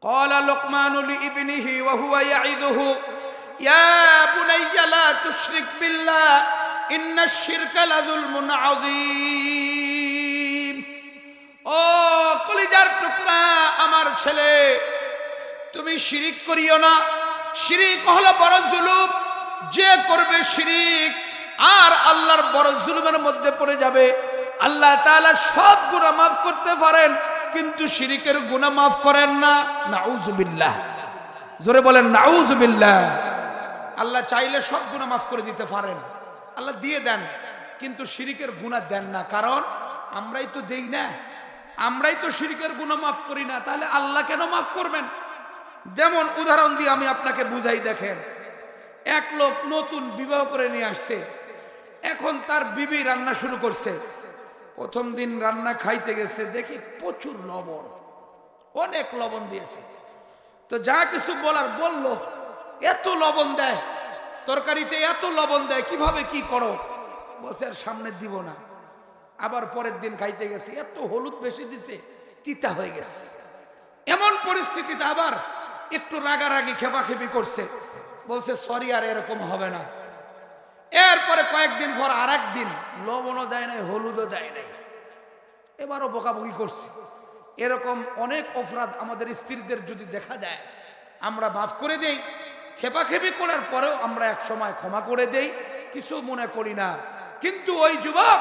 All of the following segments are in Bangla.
قال لقمان لابنه وهو يعظه يا بني لا تشرك بالله إن الشرك لظلم عظيم। ও কলিজার টুকরা আমার ছেলে, তুমি শিরিক করিও না। শিরিক হলো বড় জুলুম। যে করবে শিরিক আর আল্লাহর বড় জুলুমের মধ্যে পড়ে যাবে। আল্লাহ তাআলা সব গুনাহ মাফ করতে পারেন, কিন্তু শিরিকের গুনাহ মাফ করেন না। নাউযুবিল্লাহ, জোরে বলেন নাউযুবিল্লাহ। আল্লাহ চাইলে সব গুনাহ মাফ করে দিতে পারেন, আল্লাহ দিয়ে দেন, কিন্তু শিরিকের গুনাহ দেন না। কারণ আমরাই তো দেই না, আমরাই তো শিরিকের গুনাহ মাফ করি না, তাহলে আল্লাহ কেন মাফ করবেন? যেমন উদাহরণ দিয়ে আমি আপনাকে বুঝাই। দেখেন, এক লোক নতুন বিবাহ করে নিয়ে আসছে, এখন তার বিবি রান্না শুরু করছে। প্রথম দিন রান্না খাইতে গেছে, দেখি প্রচুর লবণ, অনেক লবণ দিয়েছে। তো যা কিছু বলার বলল, এত লবণ দেয় তরকারিতে, এত লবণ দেয়, কিভাবে কি করো? বসে আর সামনে দিব না। আবার পরের দিন খাইতে গেছে, এত হলুদ বেশি দিছে, তিতা হয়ে গেছে। এমন পরিস্থিতিতে আবার একটু রাগারাগি খেপাখেপি করছে, বলছে সরি আর এরকম হবে না। এরপরে কয়েকদিন পর আর একদিন লবণও দেয় নাই, হলুদও দেয় নাই, এবারও বকাবকি করছে। এরকম অনেক অপরাধ আমাদের স্ত্রীদের যদি দেখা যায়, আমরা মাফ করে দেই। খেপাখেপি করার পরেও আমরা এক সময় ক্ষমা করে দেই, কিছু মনে করি না। কিন্তু ওই যুবক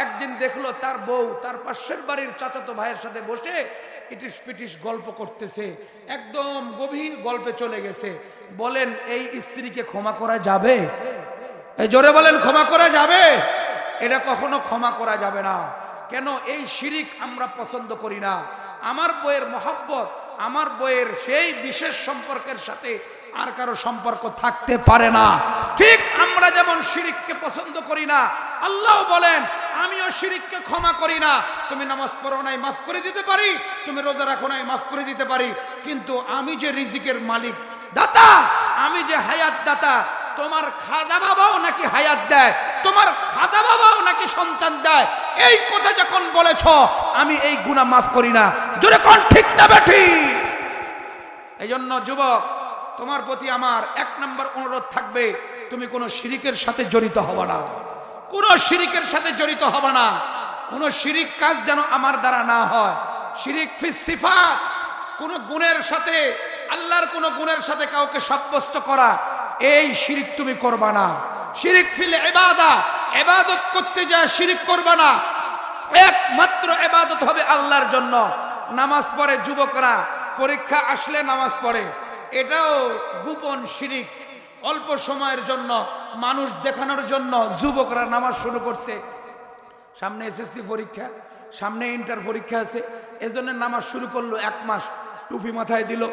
একদিন দেখলো তার বউ তার পাশের বাড়ির চাচাতো ভাইয়ের সাথে বসে ইটিস পিটিস গল্প করতেছে, একদম গভীর গল্পে চলে গেছে। বলেন এই স্ত্রীকে ক্ষমা করা যাবে? এই জোরে বলেন, ক্ষমা করা যাবে? এটা কখনো ক্ষমা করা যাবে না। কেন? এই শিরিক আমরা পছন্দ করি না। আমার বইয়ের মহব্বত, আমার বইয়ের সেই বিশেষ সম্পর্কের সাথে আর কারো সম্পর্ক থাকতে পারে না। ঠিক আমরা যেমন শিরিককে পছন্দ করি না, আল্লাহ বলেন আমিও শিরিককে ক্ষমা করি না। তুমি নামাজ পড়ো নাই, মাফ করে দিতে পারি। তুমি রোজা রাখো নাই, মাফ করে দিতে পারি। কিন্তু আমি যে রিজিকের মালিক, দাতা, আমি যে হায়াত দাতা, তোমার খাজা বাবাও নাকি হায়াত দেয়, তোমার খাজা বাবাও নাকি সন্তান দেয়, এই কথা যখন বলেছ, আমি এই গুনাহ মাফ করি না। জোরে কোন ঠিক না বেঠিক? এই জন্য যুবক, তোমার প্রতি আমার এক নম্বর অনুরোধ থাকবে, তুমি কোনো শিরিকের সাথে জড়িত হবে না, কোনো শিরিকের সাথে জড়িত হবে না। কোনো শিরিক কাজ যেন আমার দ্বারা না হয়। শিরিক ফিস সিফাত, কোনো গুণের সাথে, আল্লাহর কোনো গুণের সাথে কাউকে সাব্যস্ত করা, এই শিরিক তুমি করবা না। শিরিক ফিল ইবাদা, ইবাদত করতে যা শিরিক করবা না। একমাত্র ইবাদত হবে আল্লাহর জন্য। নামাজ পড়ে যুবকরা, পরীক্ষা আসলে নামাজ পড়ে, এটাও গোপন শিরিক। অল্প সময়ের জন্য, মানুষ দেখানোর জন্য যুবকরা নামাজ শুরু করছে। সামনে এসএসসি পরীক্ষা, সামনে ইন্টার পরীক্ষা আছে, এজন্য নামাজ শুরু করলো। 1 মাস টুপি মাথায় দিল,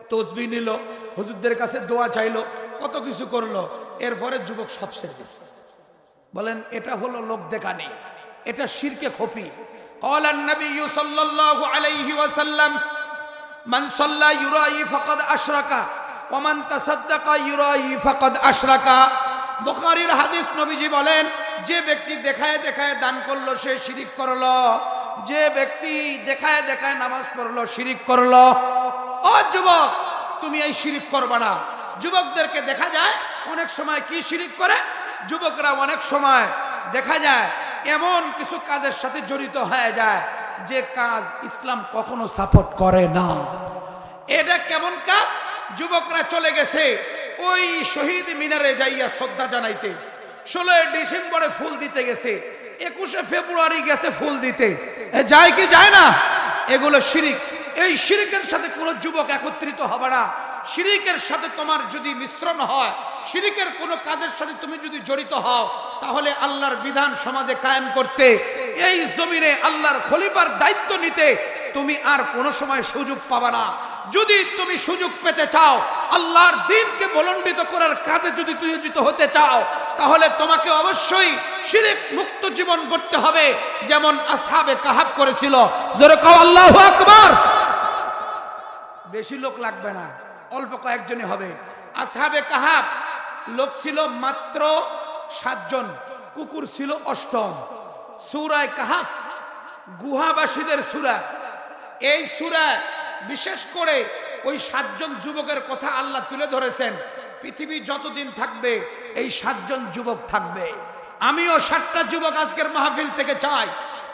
তসবিহ নিল, হুজুরদের কাছে দোয়া চাইলো, কত কিছু করলো। এরপরে যুবক সব শেষ। বলেন এটা হলো লোক দেখানি, এটা শিরকে খফি। قال النبي صلى الله عليه وسلم من صلى يرائي فقد أشرك ومن تصدق يرائي فقد أشرك। বুখারীর হাদিস, নবীজি বলেন যে ব্যক্তি দেখায় দেখায় দান করলো সে শিরিক করলো, যে ব্যক্তি দেখায় দেখায় নামাজ পড়লো শিরিক করলো। ও যুবক, তুমি এই শিরিক করবা না। যুবকদেরকে দেখা যায় অনেক সময় কি শিরিক করে, যুবকরা অনেক সময় দেখা যায় এমন কিছু কাজের সাথে জড়িত হয়ে যায় যে কাজ ইসলাম কখনো সাপোর্ট করে না। এটা কেমন কাজ? যুবকরা চলে গেছে ওই শহীদ মিনারে যাইয়া শ্রদ্ধা জানাইতে, 16 ডিসেম্বরে ফুল দিতে গেছে, 21 ফেব্রুয়ারি গেছে ফুল দিতে, যায় কি যায় না? এগুলো শিরিক। এই শিরিকের সাথে কোনো যুবক একত্রিত হবে না। শিরিকের সাথে তোমার যদি মিশ্রণ হয়, শিরিকের কোনো কাজের সাথে তুমি যদি জড়িত হও, তাহলে আল্লাহর বিধান সমাজে কায়েম করতে, এই জমিনে আল্লাহর খলিফার দায়িত্ব নিতে তুমি আর কোনো সময় সুযোগ পাবে না। যদি তুমি সুযোগ পেতে চাও, আল্লাহর দ্বীনকে বুলন্দিত করার কাজে যদি তুমি নিয়োজিত হতে চাও, তাহলে তোমাকে অবশ্যই শিরিক মুক্ত জীবন গড়তে হবে, যেমন আসহাবে কাহাফ করেছিল। জোরে কও আল্লাহু আকবার। বেশি লোক লাগবে না, অল্প কয়েকজনই হবে। আসহাবে কাহাফ লোক ছিল মাত্র 7 জন, কুকুর ছিল 8ম। সূরা কাহাফ গুহাবাসীদের সূরা। এই সূরা বিশেষ করে ওই 7 জন যুবকের কথা আল্লাহ তুলে ধরেছেন। পৃথিবী যতদিন থাকবে এই 7 জন যুবক থাকবে। আমিও 7টা যুবক আজকের মাহফিল থেকে চাই,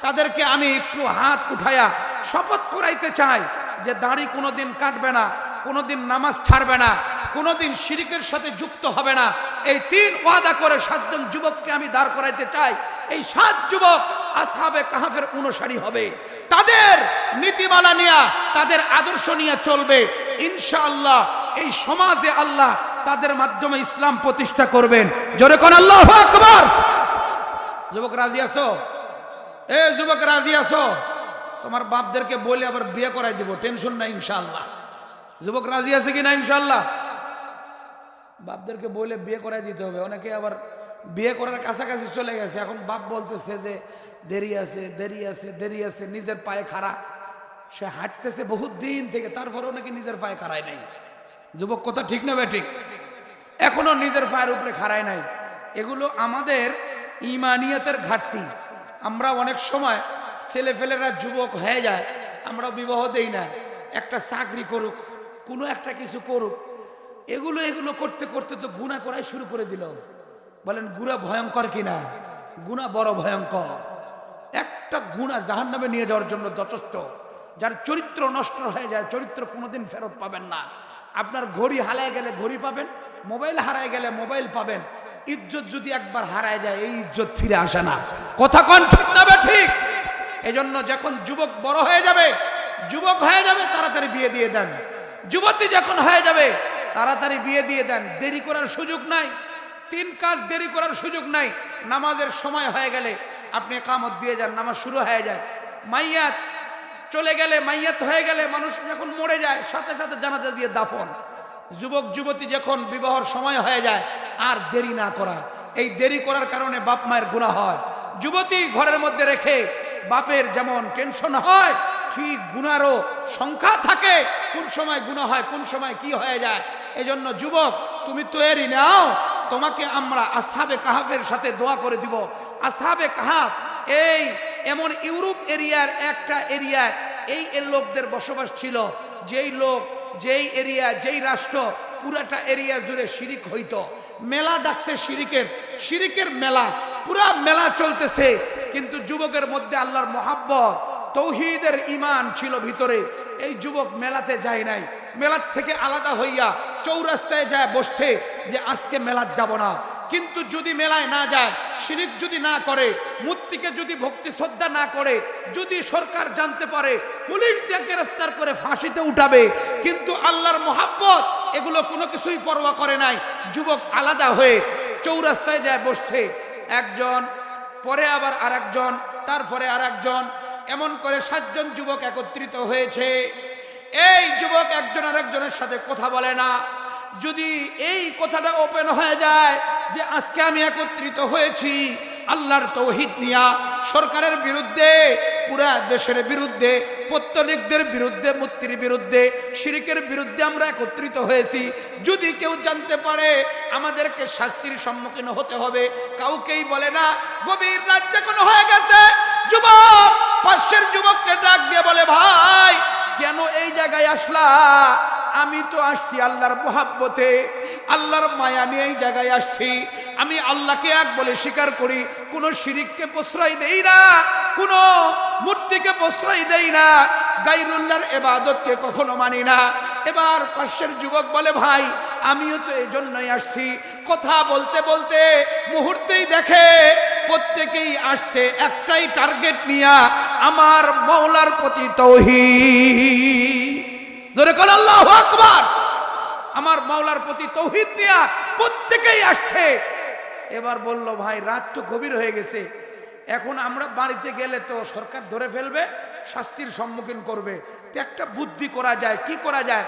তাদেরকে আমি একটু হাত উঠায়া শপথ করাইতে চাই যে দাড়ি কোনোদিন কাটবে না, কোনোদিন নামাজ ছাড়বে না, কোনোদিন শিরকের সাথে যুক্ত হবে না। এই 3 ওয়াদা করে 7 জন যুবককে আমি দাঁড় করাইতে চাই। এই 7 যুবক আসহাবে কাহাফের অনুসারী হবে, তাদের নীতিমালা নিয়ে, তাদের আদর্শ নিয়ে চলবে। ইনশাআল্লাহ এই সমাজে আল্লাহ তাদের মাধ্যমে ইসলাম প্রতিষ্ঠা করবেন। জোরে কোন আল্লাহু আকবার। যুবক রাজি আছো? এ যুবক রাজি আছো? তোমার বাপদেরকে বলে আবার বিয়ে করাই দিব, টেনশন নাই ইনশাআল্লাহ। যুবক রাজি আছে কিনা ইনশাআল্লাহ? বাপদেরকে বলে বিয়ে করাই দিতে হবে। অনেকে আবার বিয়ে করার কাছাকাছি চলে গেছে, এখন বাপ বলতেছে যে দেরি আছে, দেরি আছে, দেরি আছে। নিজের পায়ে খাড়া, সে হাঁটতেছে বহুত দিন থেকে, তারপরেও নাকি নিজের পায়ে খাড়ায় নাই। যুবক কথা ঠিক না বেঠিক? এখনো নিজের পায়ের উপরে খাড়ায় নাই। এগুলো আমাদের ইমানিয়াতের ঘাটতি। আমরা অনেক সময় ছেলেফেলেরা যুবক হয়ে যায়, আমরা বিবাহ দেই না। একটা চাকরি করুক, কোনো একটা কিছু করুক, এগুলো এগুলো করতে করতে তো গুনাহ করাই শুরু করে দিল। বলেন গুনাহ ভয়ঙ্কর কিনা? গুনাহ বড় ভয়ঙ্কর। একটা গুনাহ জাহান্নামে নিয়ে যাওয়ার জন্য যথেষ্ট। যার চরিত্র নষ্ট হয়ে যায়, চরিত্র কোনোদিন ফেরত পাবেন না। আপনার ঘড়ি হারায় গেলে ঘড়ি পাবেন, মোবাইল হারায় গেলে মোবাইল পাবেন। ইজ্জত যদি একবার হারায় যায়, এই ইজ্জত ফিরে আসে না। কথা কোন ঠিক না ঠিক? এজন্য যখন যুবক বড় হয়ে যাবে, যুবক হয়ে যাবে, তাড়াতাড়ি বিয়ে দিয়ে দেন। যুবতী যখন হয়ে যাবে, তাড়াতাড়ি বিয়ে দিয়ে দেন। দেরি করার সুযোগ নাই। 3 কাজ দেরি করার সুযোগ নাই। নামাজের সময় হয়ে গেলে আপনি ইকামত দিয়ে যান, নামাজ শুরু হয়ে যায়। মাইয়াত চলে গেলে, মাইয়াত হয়ে গেলে, মানুষ যখন মরে যায় সাথে সাথে জানাজা দিয়ে দাফন। যুবক যুবতী যখন বিবাহর সময় হয়ে যায়, আর দেরি না করা। এই দেরি করার কারণে বাপ মায়ের গুনাহ হয়। যুবতী ঘরের মধ্যে রেখে বাপের যেমন টেনশন হয়, ঠিক গুনারও সংখ্যা থাকে। কোন সময় গুনাহ হয়, কোন সময় কি হয়ে যায়। এজন্য যুবক তুমি তৈরি নাও, তোমাকে আমরা আসহাবে কাহাফের সাথে দোয়া করে দিব। আসহাবে কাহাফ এই এমন ইউরোপ এরিয়ার একটা এরিয়া, এই লোকদের বসবাস ছিল। যেই লোক, যেই এরিয়া, যেই রাষ্ট্র, পুরাটা এরিয়া জুড়ে শিরিক হইতো। মেলা ডাকছে শিরিকের মেলা, পুরা মেলা চলতেছে। কিন্তু যুবকের মধ্যে আল্লাহর মোহাব্বত, তৌহিদের ঈমান ছিল ভিতরে। এই যুবক মেলাতে যায় নাই, মেলার থেকে আলাদা হইয়া চৌরাস্তায় যায় বসছে যে আজকে মেলাত যাব না। কিন্তু যদি মেলায় না যায়, শিরিক যদি না করে, মূর্তিকে যদি ভক্তি শ্রদ্ধা না করে, যদি সরকার জানতে পারে, পুলিশ দিয়ে গ্রেফতার করে ফাঁসিতে উঠাবে। কিন্তু আল্লাহর মোহাব্বত এগুলো কোনো কিছুই পরোয়া করে নাই। যুবক আলাদা হয়ে চৌরাস্তায় যায় বসছে। একজন, পরে আবার আরেকজন, তারপরে আরেকজন, এমন করে 7 জন যুবক একত্রিত হয়েছে। এই যুবক একজন আরেকজনের সাথে কথা বলে না। যদি এই কথাটা ওপেন হয়ে যায় যে আজকে আমি একত্রিত হয়েছি আল্লাহর তৌহিদ নিয়া, সরকারের বিরুদ্ধে, পুরা দেশের বিরুদ্ধে, পত্তলিকদের বিরুদ্ধে, মূর্তির বিরুদ্ধে, শিরিকের বিরুদ্ধে আমরা একত্রিত হয়েছি, যদি কেউ জানতে পারে আমাদেরকে শাস্তির সম্মুখীন হতে হবে। কাউকেই বলে না। গভীর রাত যখন হয়ে গেছে, যুবক পাশের যুবককে ডাক দিয়ে বলে, ভাই কেন এই জায়গায় আসলা? আমি তো আসছি আল্লাহর মোহাব্বতে, আল্লাহর মায়া নিয়ে এই জায়গায় আসছি। আমি আল্লাহকে এক বলে স্বীকার করি, কোন শিরিককে প্রশ্রয় দেই না, কোন মূর্তিকে প্রশ্রয় দেই না, গায়রুল্লাহর ইবাদতকে কখনো মানি না। এবার পাশের যুবক বলে, ভাই আমিও তো এই জন্যই আসছি। কথা বলতে বলতে মুহূর্তেই দেখে প্রত্যেকেই আসছে একটাই টার্গেট নিয়া, আমার মাওলার প্রতি তাওহীদ। জোরে বল আল্লাহু আকবার। আমার মাওলার প্রতি তাওহীদ দিয়া প্রত্যেকেই আসছে। এবার বলল, ভাই রাত তো গভীর হয়ে গেছে, এখন আমরা বাড়িতে গেলে তো সরকার ধরে ফেলবে, শাস্তির সম্মুখীন করবে। তো একটা বুদ্ধি করা যায়। কি করা যায়?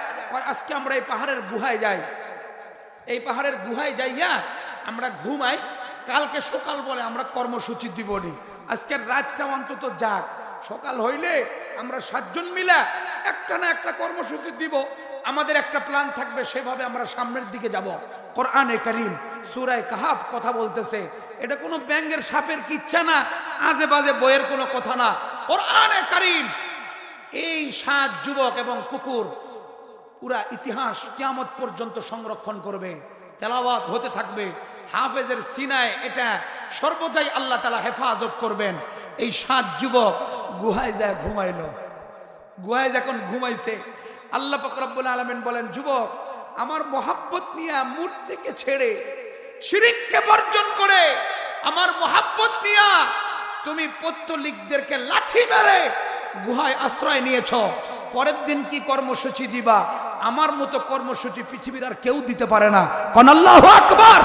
আজকে আমরা এই পাহাড়ের গুহায় যাই, এই পাহাড়ের গুহায় যাইয়া আমরা ঘুমাই, কালকে সকাল বলে আমরা কর্মসূচি দিবনি। আজকের রাতটা অন্তত যাক, সকাল হইলে আমরা 7 জন মিলা একটা না একটা কর্মসূচি দিব। আমাদের একটা প্ল্যান থাকবে, সেভাবে আমরা সামনের দিকে যাব। কোরআনে কারীম সূরা কাহাফ কথা বলতেছে। এটা কোনো ব্যাঙের সাপের কিচ্ছা না, আজে বাজে বইয়ের কোনো কথা না। কোরআনে কারীম এই 7 যুবক এবং কুকুর পুরা ইতিহাস কিয়ামত পর্যন্ত সংরক্ষণ করবে, তেলাওয়াত হতে থাকবে। হাফেজের সিনায় এটা সর্বদাই আল্লাহ তাআলা হেফাজত করবেন। এই 7 যুবক গুহায় যায় ঘুমাইল। গুহায় যখন ঘুমাইছে, আল্লাহ পাক রব্বুল আলামিন বলেন, যুবক আমার মহাব্বত নিয়ে মূর্তিকে ছেড়ে শিরককে বর্জন করে আমার মহাব্বত নিয়ে তুমি পত্তলিকদেরকে লাঠি মেরে গুহায় আশ্রয় নিয়েছ, পরের দিন কি কর্মসূচি দিবা? আমার মতো কর্মসূচি পৃথিবীর আর কেউ দিতে পারে না। কোন আল্লাহু আকবার।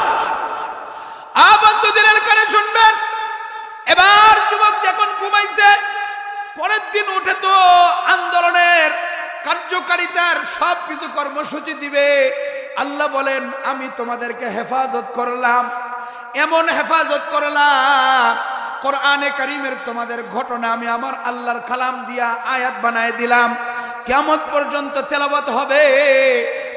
বন্ধু দিলের কানে শুনবেন। এবার যুবক যখন ঘুমাইছে, পরের দিন উঠে তো আন্দোলনের কার্যকারিতার সব কিছু কর্মসূচি দিবে। আল্লাহ বলেন, আমি তোমাদেরকে হেফাজত করলাম, এমন হেফাজত করলাম, কোরআনে কারীমের তোমাদের ঘটনা আমি আমার আল্লাহর কালাম দিয়া আয়াত বানায় দিলাম, কিয়ামত পর্যন্ত তেলাওয়াত হবে,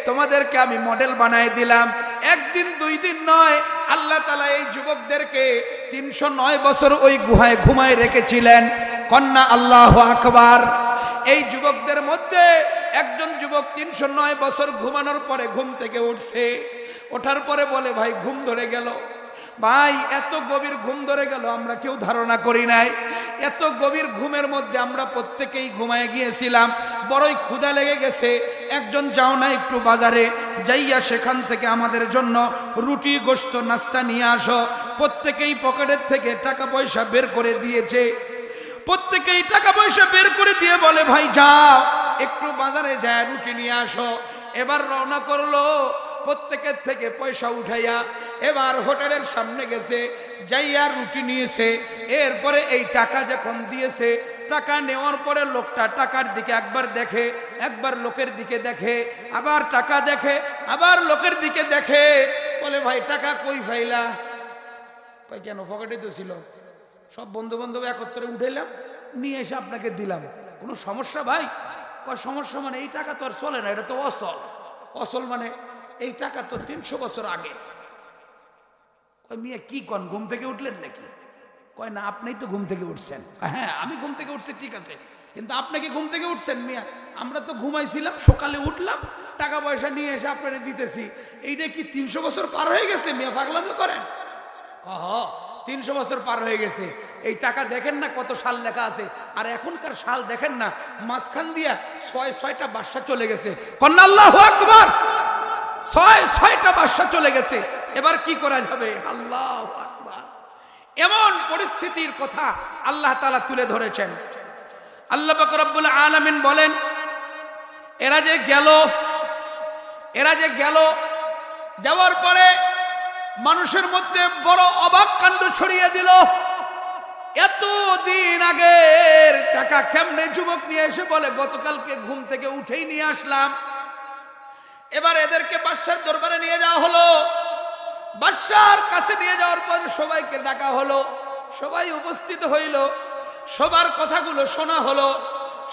তোমাদেরকে আমি মডেল বানায় দিলাম। একদিন 2 দিন নয়, আল্লাহ তাআলা এই যুবকদেরকে 309 বছর ওই গুহায় ঘুমায় রেখেছিলেন। কন্যা আল্লাহু আকবার। এই যুবকদের মধ্যে একজন যুবক 309 বছর ঘুমানোর পরে ঘুম থেকে উঠছে। ওঠার পরে বলে, ভাই ঘুম ধরে গেল। ভাই এত গভীর ঘুম ধরে গেল আমরা কেউ ধারণা করি নাই। এত গভীর ঘুমের মধ্যে আমরা প্রত্যেকেই ঘুমায় গিয়েছিলাম, বড়ই ক্ষুধা লেগে গেছে। একজন যাও না একটু বাজারে যাইয়া সেখান থেকে আমাদের জন্য রুটি গোশত নাস্তা নিয়ে আসো। প্রত্যেকেই পকেটের থেকে টাকা পয়সা বের করে দিয়েছে। প্রত্যেকেই টাকা পয়সা বের করে দিয়ে বলে, ভাই যাও একটু বাজারে যায় রুটি নিয়ে আসো। এবার রওনা করলো, প্রত্যেকের থেকে পয়সা উঠাইয়া এবার হোটেলের সামনে গেছে, যাইয়া রুটি নিয়েছে। এরপরে এই টাকা যখন দিয়েছে, টাকা নেওয়ার পরে লোকটা টাকার দিকে একবার দেখে, একবার লোকের দিকে দেখে, আবার টাকা দেখে, আবার লোকের দিকে দেখে। বলে, ভাই টাকা কই ফাইলা? ভাই কেন, পকেটে তো ছিল। সব বন্ধু বান্ধব একত্রে উঠাইলাম, নিয়ে এসে আপনাকে দিলাম। কোনো সমস্যা ভাই? সমস্যা মানে এই টাকা তো আর চলে না, এটা তো অচল। অচল মানে এই টাকা তো 300 বছর আগে। কয় মিয়া কি কন, ঘুম থেকে উঠলেন নাকি? কয় না, আপনিই তো ঘুম থেকে উঠছেন। হ্যাঁ আমি ঘুম থেকে উঠছি, ঠিক আছে, কিন্তু আপনি কি ঘুম থেকে উঠছেন? মিয়া আমরা তো ঘুমাইছিলাম, সকালে উঠলাম, টাকা পয়সা নিয়ে এসে আপনারা দিতেছি। এইটা কি 300 বছর পার হয়ে গেছে? মিয়া পাগলামি করেন? 300 বছর পার হয়ে গেছে। এই টাকা দেখেন না কত সাল লেখা আছে, আর এখনকার সাল দেখেন না, মাঝখান দিয়া 6টা বাদশা চলে গেছে। কন্যা আল্লাহু আকবার। 6টা বাদশা চলে গেছে। এবার কি করা যাবে? আল্লাহু আকবার। এমন পরিস্থিতির কথা আল্লাহ তাআলা তুলে ধরেছেন। আল্লাহ পাক রব্বুল আলামিন বলেন, এরা যে গেল, যাওয়ার পরে মানুষের মধ্যে বড় অবাক কাণ্ড ছড়িয়ে দিল। এতদিন আগের টাকা কেমনে যুবক নিয়ে এসে বলে, গতকালকে ঘুম থেকে উঠেই নিয়ে আসলাম। এবার এদেরকে বাদশার দরবারে নিয়ে যাওয়া হলো। বাদশার কাছে নিয়ে যাওয়ার পর সবাইকে ডাকা হলো, সবাই উপস্থিত হইল, সবার কথাগুলো শোনা হলো।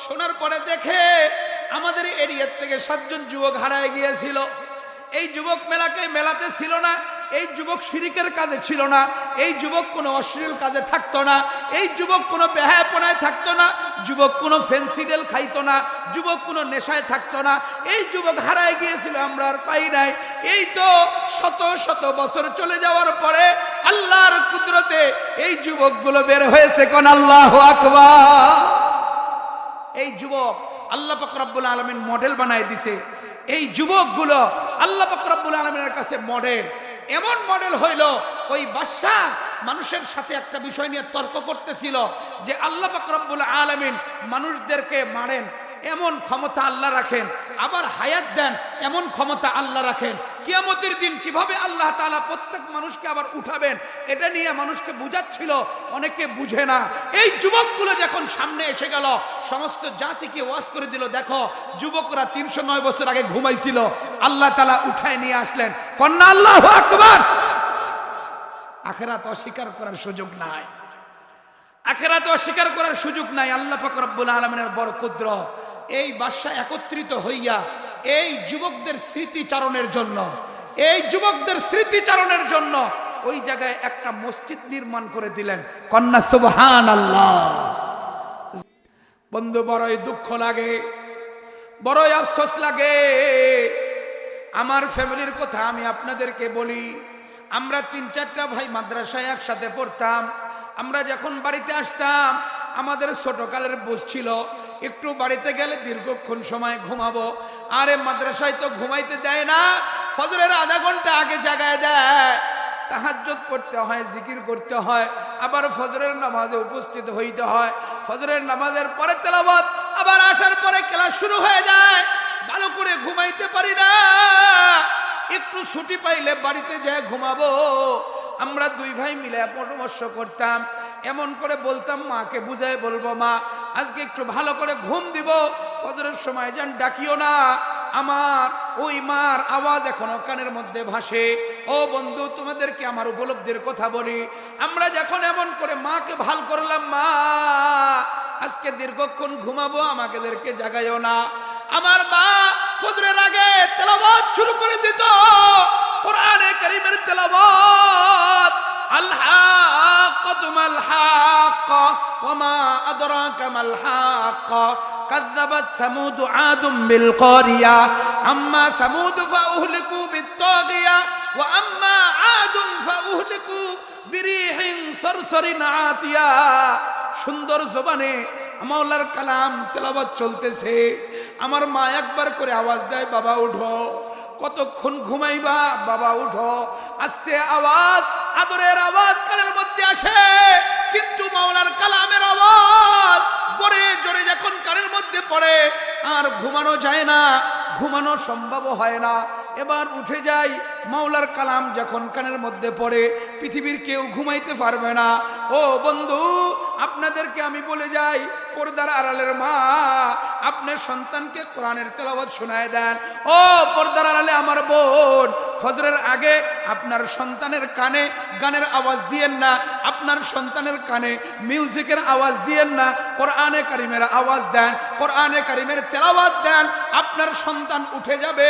শোনার পরে দেখে আমাদের এরিয়ার থেকে 7 জন যুবক হারায় গিয়েছিল। এই যুবক মেলাতে ছিল না, এই যুবক শিরিকের কাজে ছিল না, এই যুবক কোনো অশ্লীল কাজে থাকতো না, এই যুবক কোনো বেহায়াপনায় থাকতো না, যুবক কোনো ফেন্সিডেল খাইতো না, যুবক কোনো নেশায় থাকতো না। এই যুবক হারায় গিয়েছিল, আমরা আর পাই নাই। এই তো শত বছর চলে যাওয়ার পরে আল্লাহর কুদরতে এই যুবকগুলো বের হয়েছে। কোন আল্লাহু আকবার। এই যুবক আল্লাহ পাক রব্বুল আলামিন মডেল বানায় দিছে। এই যুবকগুলো আল্লাহ পাক রব্বুল আলামিনের কাছে মডেল। এমন মডেল হইল, ওই বাদশা মানুষের সাথে একটা বিষয় নিয়ে তর্ক করতেছিল যে আল্লাহ পাক রব্বুল আলামিন মানুষদেরকে মারেন, এমন ক্ষমতা আল্লাহ রাখেন, আবার হায়াত দেন, এমন ক্ষমতা আল্লাহ রাখেন। কিয়ামতের দিন কিভাবে আল্লাহ তাআলা প্রত্যেক মানুষকে আবার উঠাবেন, এটা নিয়ে মানুষকে বুঝাচ্ছিল। অনেকে বুঝে না। এই যুবকগুলো যখন সামনে এসে গেল, সমস্ত জাতিকে ওয়াজ করে দিল, দেখো যুবকরা 309 বছর আগে ঘুমাইছিল, আল্লাহ তাআলা উঠায় নিয়ে আসলেন। কন্যা আল্লাহু আকবার। আখিরাত অস্বীকার করার সুযোগ নাই, আখিরাত অস্বীকার করার সুযোগ নাই। আল্লাহ পাক রব্বুল আলামিনের বড় কুদরত। এই বাদশা একত্রিত হইয়া এই যুবকদের স্মৃতিচারণের জন্য ওই জায়গায় একটা মসজিদ নির্মাণ করে দিলেন। কন্যা সুবহানাল্লাহ। বন্ধু বড়ই দুঃখ লাগে, বড়ই আফসোস লাগে। আমার ফ্যামিলির কথা আমি আপনাদেরকে বলি, আমরা 3-4টা ভাই মাদ্রাসায় একসাথে পড়তাম। আমরা যখন বাড়িতে আসতাম, আমাদের ছোটকালের বুঝ ছিল একটু বাড়িতে গেলে দীর্ঘক্ষণ সময় ঘুমাবো। আরে মাদ্রাসায় তো ঘুমাইতে দেয় না, ফজরের আধা ঘন্টা আগে জাগায় দেয়। তাহাজ্জুদ পড়তে হয়, জিকির করতে হয়, আবার ফজরের নামাজে উপস্থিত হইতে হয়। ফজরের নামাজের পরে তেলাওয়াত, আবার আসার পরে ক্লাস শুরু হয়ে যায়। ভালো করে ঘুমাইতে পারি না। একটু ছুটি পাইলে বাড়িতে যায় ঘুমাবো। আমরা 2 ভাই মিলে পরামর্শ করতাম, এমন করে বলতাম, মাকে বুঝাই বলবো, মা আজকে একটু ভালো করে ঘুম দিব, ফজরের সময় যেন ডাকিও না। আমার ওই মার আওয়াজ এখনো কানের মধ্যে ভাসে। ও বন্ধু, তোমাদেরকে আমার উপলব্ধির কথা বলি, আমরা যখন এমন করে মাকে ভাল করলাম, মা আজকে দীর্ঘক্ষণ ঘুমাবো, আমাদেরকে জাগাইও না। আমার মা ফজরের আগে তেলাওয়াত শুরু করে দিত, কোরআনে কারীমের তেলাওয়াত। আল হাক্কাতু মাল হাক্কা ওয়া মা আদরাকা মাল হাক্কা কাযযাবাত সামুদ আদুম বিল কারিয়া আম্মা সামুদ ফাউহলিকু বিত তাগিয়া ওয়া আম্মা আদুম ফাউহলিকু বিরিহিন সারসারিন আতিয়া। সুন্দর জবানে মাওলার কালাম তেলাওয়াত চলতেছে। আমার মা একবার করে আওয়াজ দেয়, বাবা উঠো। কতক্ষণ ঘুমাইবা, বাবা উঠো। আস্তে আওয়াজ, আদরের আওয়াজ কানের মধ্যে আসে, কিন্তু মাওলার কালামের আওয়াজ পরে জোরে যখন কানের মধ্যে পড়ে আর ঘুমানো যায় না, ঘুমানো সম্ভব হয় না। এবার উঠে যাই, মাওলার কালাম যখন কানের মধ্যে পড়ে পৃথিবীর কেউ ঘুমাইতে পারবে না। ও বন্ধু, আপনাদেরকে আমি বলে যাই, পর্দার আড়ালের মা, আপনার সন্তানকে কোরআনের তেলাওয়াত শোনায় দেন। ও পর্দার আড়ালে আমার বোন, ফজরের আগে আপনার সন্তানের কানে গানের আওয়াজ দিয়েন না, আপনার সন্তানের কানে মিউজিকের আওয়াজ দিয়েন না। কোরআনে কারীমের আওয়াজ দেন, কোরআনে কারীমের তেলাওয়াত দেন। আপনার সন্তান উঠে যাবে,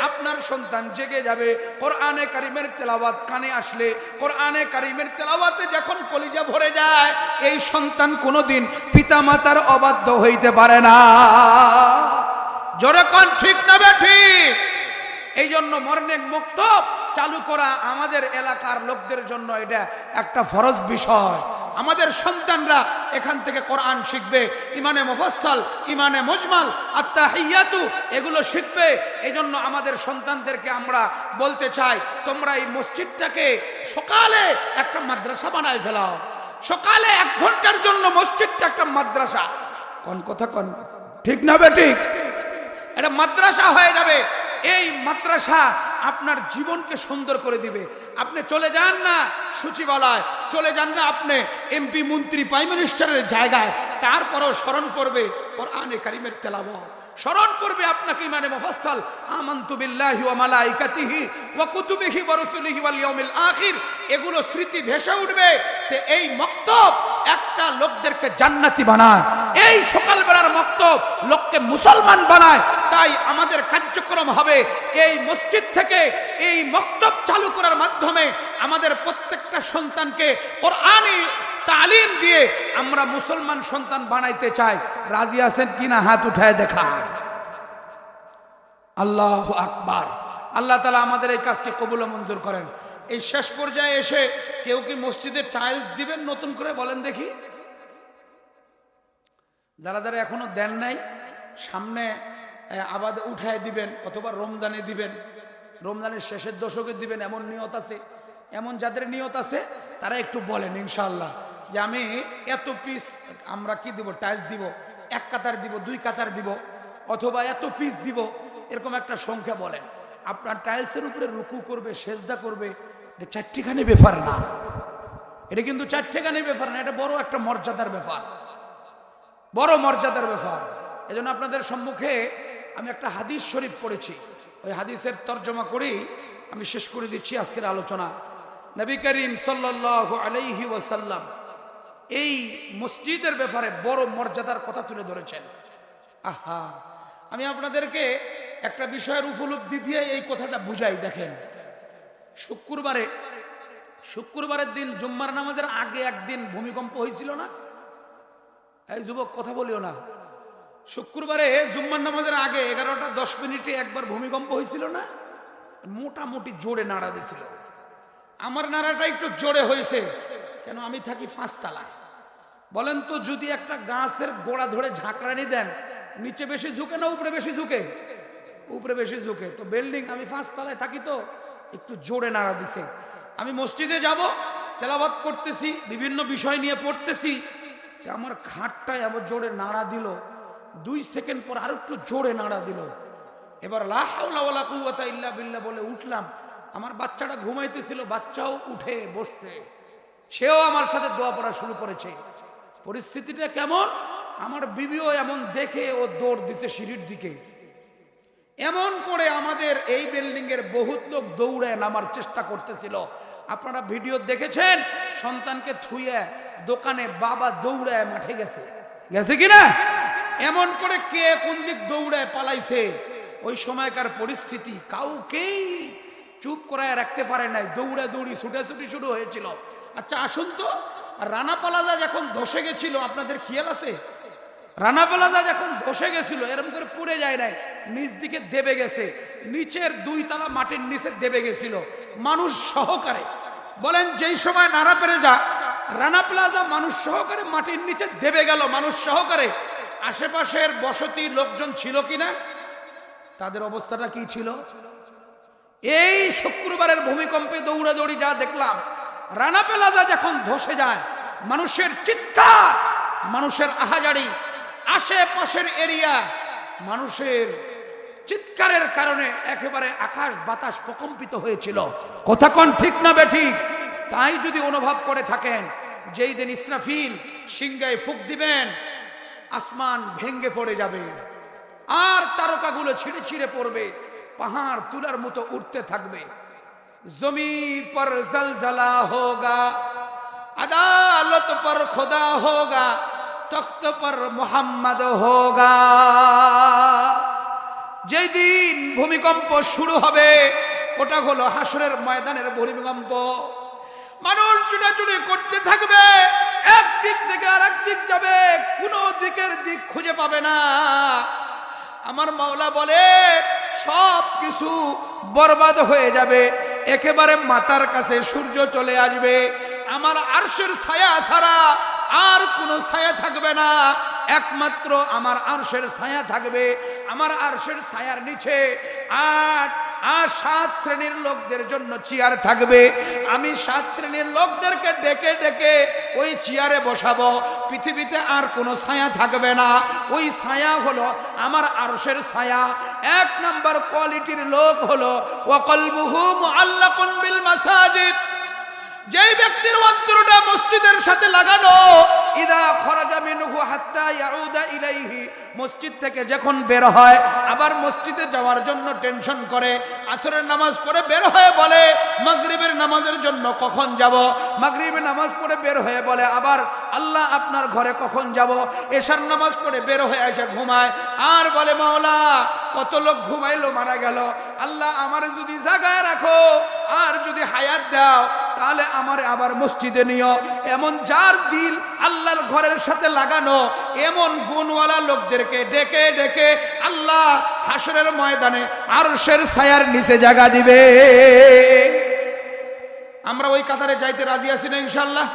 আপনার সন্তান জেগে যাবে। কোরআনে কারীমের তেলাওয়াত কানে আসলে, কোরআনে কারীমের তেলাওয়াতে যখন কলিজা ভরে যায়, এই সন্তান কোনোদিন পিতামাতার অবাধ্য হইতে পারে না। জোরে কোন ঠিক না ঠিক? এই জন্য মর্নিং মুক্তব চালু করা আমাদের এলাকার লোকদের জন্য এটা একটা ফরজ বিষয়। আমাদের সন্তানরা এখান থেকে কোরআন শিখবে, ইমানে মুফাসসাল, ইমানে মুজমাল, আত্তাহিয়াতু এগুলো শিখবে। এই জন্য আমাদের সন্তানদেরকে আমরা বলতে চাই, তোমরা এই মসজিদটাকে সকালে একটা মাদ্রাসা বানায় ফেলাও। সকালে 1 ঘন্টার জন্য মসজিদটা একটা মাদ্রাসা। কোন কথা কোন ঠিক না ঠিক? এটা মাদ্রাসা হয়ে যাবে। এই মাদ্রাসা আপনার জীবনকে সুন্দর করে দিবে। আপনি চলে যান না সচিবালয়, চলে যান না আপনি এমপি, মন্ত্রী, প্রাইম মিনিস্টারের জায়গায়, তারপরেও স্মরণ করবে কোরআনে কারীমের তেলাওয়াত, স্মরণ করবে আপনাকে ইমানে মুফাসসাল, আমানতু বিল্লাহি ওয়া মালাইকাতিহি ওয়া কুতুবিহি ওয়া রাসূলিহি ওয়াল ইয়াউমিল আখির, এগুলো স্মৃতি ভেসে উঠবে। তে এই মক্তব একটা লোকদেরকে জান্নাতি বানায়, এই সকালবেলার মক্তব লোককে মুসলমান বানায়। তাই আমাদের কার্যক্রম হবে এই মসজিদ থেকে এই মক্তব চালু করার মাধ্যমে আমাদের প্রত্যেকটা সন্তানকে কোরআনী তালিম দিয়ে আমরা মুসলমান সন্তান বানাইতে চাই। রাজি আছেন কিনা হাত উঠায় দেখা। আল্লাহু আকবার। আল্লাহ তাআলা আমাদের এই কাজকে কবুল ও মঞ্জুর করেন। এই শেষ পর্যায়ে এসে কেউ কি মসজিদে টাইলস দিবেন নতুন করে বলেন দেখি? যারা যারা এখনো দেন নাই, সামনে আবাদে উঠায় দিবেন, অথবা রমজানে দিবেন, রমজানের শেষের দশকে দিবেন, এমন নিয়ত আছে। এমন যাদের নিয়ত আছে তারা একটু বলেন ইনশাআল্লাহ যে আমি এত পিস আমরা কি দিব, টাইলস দিব, 1 কাতার দিব, 2 কাতার দিব, অথবা এত পিস দিব, এরকম একটা সংখ্যা বলেন। আপনার টাইলসের উপরে রুকু করবে, সেজদা করবে, এটা 4টিখানি ব্যাপার না। এটা কিন্তু 4টিখানি ব্যাপার না, এটা বড় একটা মর্যাদার ব্যাপার, বড় মর্যাদার ব্যাপার। এজন্য আপনাদের সম্মুখে আমি একটা হাদিস শরীফ পড়েছি, ওই হাদিসের তর্জমা করেই আমি শেষ করে দিচ্ছি আজকের আলোচনা। নবী করিম সাল্লাল্লাহু আলাইহি ওয়াসাল্লাম এই মসজিদের ব্যাপারে বড় মর্যাদার কথা তুলে ধরেছেন। আহা, আমি আপনাদেরকে একটা বিষয়ের উপলব্ধি দিয়ে এই কথাটা বুঝাই। দেখেন, শুক্রবারের দিন জুম্মার নামাজের আগে একদিন ভূমিকম্প হয়েছিল না? এই যুবক কথা বলিও না, শুক্রবারে জুম্মার নামাজের আগে 11:10 একবার ভূমিকম্প হয়েছিল না, মোটামুটি জোরে নাড়া দিছিল। আমার নাড়াটা একটু জোরে হয়েছে, কেন আমি থাকি 5 তলায়। বলেন তো, যদি একটা গাছের গোড়া ধরে ঝাঁকড়ানি দেন, নিচে বেশি ঝুঁকে না উপরে বেশি ঝুঁকে? উপরে বেশি ঝুঁকে। তো বিল্ডিং, আমি 5 তলায় থাকি, তো একটু জোরে নাড়া দিছে। আমি মসজিদে যাব, তেলাওয়াত করতেছি, বিভিন্ন বিষয় নিয়ে পড়তেছি, আমার খাটটায় আবার জোরে নাড়া দিল। 2 সেকেন্ড পর আর একটু জোরে নাড়া দিল। এবার লা হাওলা ওয়ালা কুওয়াতা ইল্লা বিল্লাহ বলে উঠলাম। আমার বাচ্চাটা ঘুমাইতেছিল, বাচ্চাও উঠে বসছে, সেও আমার সাথে দোয়া পড়া শুরু করেছে। পরিস্থিতিটা কেমন, আমার বিবিও এমন দেখে ও দৌড় দিছে সিঁড়ির দিকে। এমন করে আমাদের এই বিল্ডিং এর বহুত লোক দৌড়ে নামার চেষ্টা করতেছিল। আপনারা ভিডিও দেখেছেন, সন্তানকে থুয়ে দোকানে বাবা দৌড়ায় মাঠে গেছে, গেছে কিনা? এমন করে কে কোন দিক দৌড়ায় পালাইছে। ওই সময়কার পরিস্থিতি কাউকেই চুপ করায় রাখতে পারে নাই, দৌড়া দৌড়ি ছুটাছুটি শুরু হয়েছিল। আচ্ছা আসুন তো, রানা প্লাজা যখন ধসে গেছিল, আপনাদের খেয়াল আছে? রানা প্লাজা যখন ধসে গেছিল, এরকম করে পড়ে যায় নাই, নিচ দিকে দেবে গেছে, নিচের 2 তলা মাটির নিচে দেবে গেছিল মানুষ সহকারে। বলেন, যেই সময় নাড়া পেরে যা রানা প্লাজা মানুষ সহকারে মাটির নিচে দেবে গেল, মানুষ সহকারে, আশেপাশের বসতি লোকজন ছিল কিনা? তাদের অবস্থাটা কি ছিল? এই শুক্রবারের ভূমিকম্পে দৌড়াদৌড়ি যা দেখলাম, রানা প্লাজা যখন ধসে যায়, মানুষের চিৎকার, মানুষের আহাজারি, আশেপাশের এরিয়া মানুষের চিৎকারের কারণে একেবারে আকাশ বাতাস প্রকম্পিত হয়েছিল। কথা কোন ঠিক না বেঠিক? তাই যদি অনুভব করে থাকেন, যেই দিন ইসরাফিল সিংহায় ফুঁক দিবেন, আসমান ভেঙ্গে পড়ে যাবে, আর তারকাগুলো ছিঁড়ে ছিঁড়ে পড়বে, পাহাড় তুলার মতো উঠতে থাকবে। জমি পর জলজলা হোগা, আদালত পর খোদা হোগা, তখ্ত পর মোহাম্মদ হোগা। যেই দিন ভূমিকম্প শুরু হবে, ওটা হলো হাসরের ময়দানের ভূমিকম্প। মানুষ ছুটাছুটি করতে থাকবে, এক দিক থেকে আর এক দিক যাবে, কোনো দিকের দিক খুঁজে পাবে না। আমার মাওলা বলে, সব কিছু বরবাদ হয়ে যাবে, একেবারে মাথার কাছে সূর্য চলে আসবে, আমার আরশের ছায়া ছাড়া আর কোনো ছায়া থাকবে না, একমাত্র আমার আরশের ছায়া থাকবে। আমার আরশের ছায়ার নিচে 7 শ্রেণীর লোকদের জন্য চেয়ার থাকবে। আমি 7 শ্রেণীর লোকদেরকে ডেকে ডেকে ওই চেয়ারে বসাবো। পৃথিবীতে আর কোনো ছায়া থাকবে না, ওই ছায়া হলো আমার আরশের ছায়া। 1 নাম্বার কোয়ালিটির লোক হলো ওয়াকলবুহু মুআল্লাকুন বিল মাসাজিদ, যেই ব্যক্তির অন্তরটা মসজিদের সাথে লাগানো, ইদা খরাজা মিনহু হাত্তা ইয়াউদা ইলাইহি, মসজিদ থেকে যখন বের হয় আবার মসজিদে যাওয়ার জন্য টেনশন করে। আসরের নামাজ পড়ে বের হয়ে বলে মাগরিবের নামাজের জন্য কখন যাব, মাগরিবের নামাজ পড়ে বের হয়ে বলে আবার আল্লাহ আপনার ঘরে কখন যাব। এশার নামাজ পড়ে বের হয়ে এসে ঘুমায়, আর বলে মাওলা কত লোক ঘুমাইলো মারা গেল, আল্লাহ আমারে যদি জাগায় রাখো আর যদি হায়াত দাও তাহলে আমারে আবার মসজিদে নিও। এমন যার দিল আল্লাহর ঘরের সাথে লাগানো, এমন গুণওয়ালা লোকদেরকে ডেকে ডেকে আল্লাহ হাসরের ময়দানে আরশের ছায়ার নিচে জায়গা দিবে। আমরা ওই কাতারে যাইতে রাজি আছি না ইনশাআল্লাহ?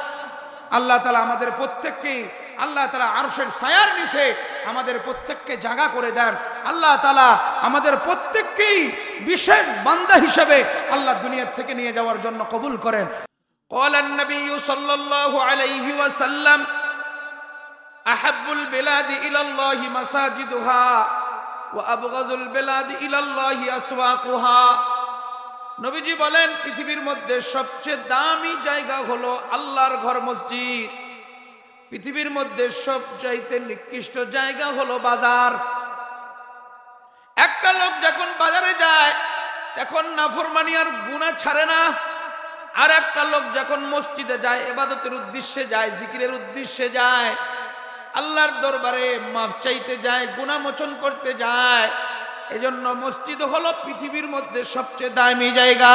আল্লাহ তাআলা আমাদের প্রত্যেককেই, আল্লাহ তাআলা আরশের ছায়ার নিচে আমাদের প্রত্যেককে জায়গা করে দেন। আল্লাহ তাআলা আমাদের প্রত্যেককেই বিশেষ বান্দা হিসেবে আল্লাহ দুনিয়া থেকে নিয়ে যাওয়ার জন্য কবুল করেন। قال النبي صلى الله عليه وسلم أحب البلاد إلى الله مساجدها وأبغض البلاد إلى الله أسواقها। নবীজি বলেন, পৃথিবীর মধ্যে সবচেয়ে দামি জায়গা হলো আল্লাহর ঘর মসজিদ, পৃথিবীর মধ্যে সবচাইতে নিকৃষ্ট জায়গা হলো বাজার। একটা লোক যখন বাজারে যায় তখন নাফরমানি আর গুনাহ ছাড়ে না, আর একটা লোক যখন মসজিদে যায়, ইবাদতের উদ্দেশ্যে যায়, জিকিরের উদ্দেশ্যে যায়, আল্লাহর দরবারে মাফ চাইতে যায়, গুনাহ মোচন করতে যায়। এজন্য মসজিদ হলো পৃথিবীর মধ্যে সবচেয়ে দামি জায়গা,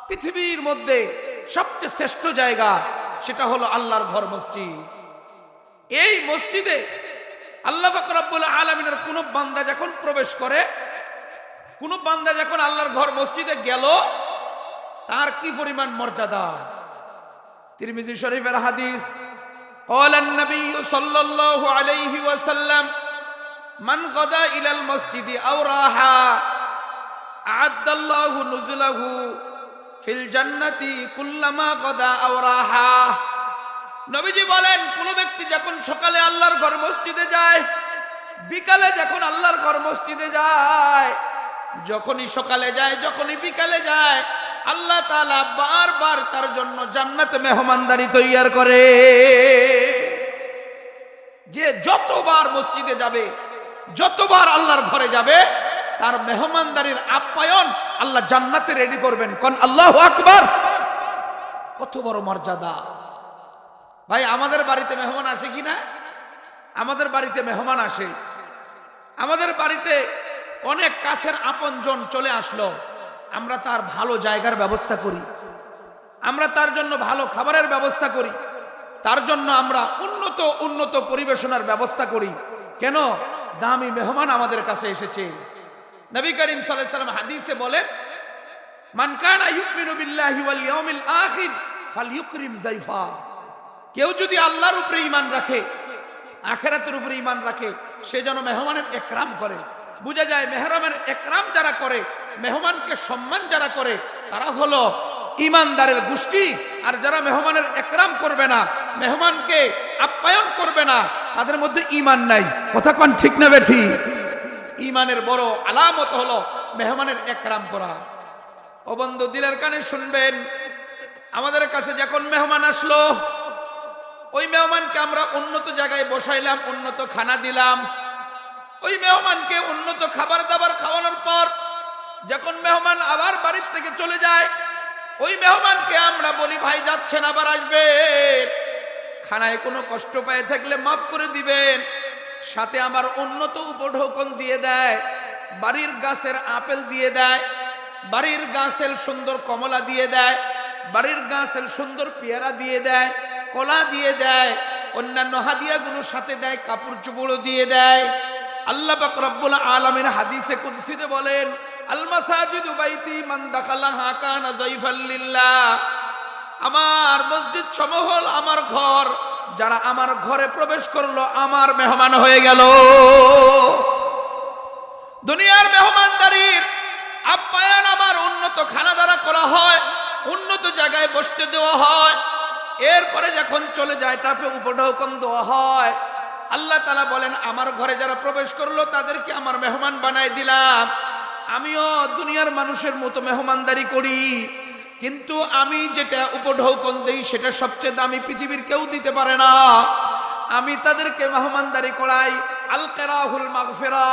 পৃথিবীর মধ্যে সবচেয়ে শ্রেষ্ঠ জায়গা, সেটা হলো আল্লাহর ঘর মসজিদ। এই মসজিদে আল্লাহ পাক রব্বুল আলামিনের কোন বান্দা যখন প্রবেশ করে, কোন বান্দা যখন আল্লাহর ঘর মসজিদে গেল, তার কি পরিমাণ মর্যাদা। তিরমিজি শরীফের হাদিস, قال النبي صلى الله عليه وسلم من غدا الى المسجد او راح اعد الله نزله في الجنه كلما غدا او راح। নবীজি বলেন, কোন ব্যক্তি যখন সকালে আল্লাহর ঘর মসজিদে যায়, বিকালে যখন আল্লাহর ঘর মসজিদে যায়, যখনই সকালে যায় যখনই বিকালে যায়, আল্লাহ তাআলা বারবার তার জন্য জান্নাতে মেহমানদারি তৈয়ার করে। যে যতবার মসজিদে যাবে, যতবার আল্লাহর ঘরে যাবে, তার মেহমানদারির আপ্যায়ন আল্লাহ জান্নাতে রেডি করবেন। কোন আল্লাহু আকবার! কত বড় মর্যাদা। ভাই, আমাদের বাড়িতে মেহমান আসে কিনা? আমাদের বাড়িতে মেহমান আসে। আমাদের বাড়িতে অনেক কাছের আপনজন চলে আসলো, আমরা তার ভালো জায়গার ব্যবস্থা করি, আমরা তার জন্য ভালো খাবারের ব্যবস্থা করি, তার জন্য আমরা উন্নত উন্নত পরিবেশনার ব্যবস্থা করি। কেন? দামি মেহমান আমাদের কাছে এসেছে। নবী করিম সাল্লাল্লাহু আলাইহি ওয়াসাল্লাম হাদিসে বলেন, মান কানা ইউমিনু বিল্লাহি ওয়াল ইয়াউমিল আখির ফালইউকরিম যায়ফা। কেউ যদি আল্লাহর উপরে ঈমান রাখে, আখিরাতের উপরে ঈমান রাখে, সে যেন মেহমানের একরাম করে। বুঝা যায় মেহরামের একরাম যারা করে, মেহমানকে সম্মান যারা করে, তারা হলো ঈমানদারের গোষ্ঠী। আর যারা মেহমানের একরাম করবে না, মেহমানকে আপ্যায়ন করবে না, তাদের মধ্যে ঈমান নাই। কথা কোন ঠিক না বেঠি? ঈমানের বড় আলামত হলো মেহমানের একরাম করা। ও বন্ধু, দিলের কানে শুনবেন, আমাদের কাছে যখন মেহমান আসলো, ওই মেহমানকে আমরা উন্নত জায়গায় বসাইলাম, উন্নত খানা দিলাম। ওই মেহমানকে উন্নত খাবার দাবার খাওয়ানোর পর যখন মেহমান আবার বাড়ির থেকে চলে যায়, ওই মেহমানকে আমরা বলি, ভাই যাচ্ছেন, আবার আসবেন, খানায় কোনো কষ্ট পায় থাকলে মাফ করে দিবেন। সাথে আমার উন্নত উপঢৌকন দিয়ে দেয়, বাড়ির গাছের আপেল দিয়ে দেয়, বাড়ির গাছের সুন্দর কমলা দিয়ে দেয়, বাড়ির গাছের সুন্দর পেয়ারা দিয়ে দেয়, কলা দিয়ে দেয়, অন্যান্য হাদিয়াগুলো সাথে দেয়, কাপড় চোপড়ও দিয়ে দেয়। আল্লাহ পাক রব্বুল আলামিন হাদিসে কুদসিতে বলেন, আল মাসাজিদু বাইতি মান দাখালাহা কানা যায়ফাল লিল্লাহ। আমার মসজিদ সমূহ হল আমার ঘর, যারা আমার ঘরে প্রবেশ করলো আমার মেহমান হয়ে গেল। দুনিয়ার মেহমানদারির আপ্যায়ন আমার উন্নত খানা দ্বারা করা হয়, উন্নত জায়গায় বসতে দেওয়া হয়, এরপরে যখন চলে যায় তাকে উপঢৌকন দেওয়া হয়। আল্লাহ তাআলা বলেন, আমার ঘরে যারা প্রবেশ করলো তাদেরকে আমার মেহমান বানাই দিলাম। আমিও দুনিয়ার মানুষের মতো মেহমানদারি করি, কিন্তু আমি যেটা উপঢৌকন দেই সেটা সবচেয়ে দামি পৃথিবীর কেউ দিতে পারে না। আমি তাদেরকে মেহমানদারি করাই আল কিরাহুল মাগফিরা।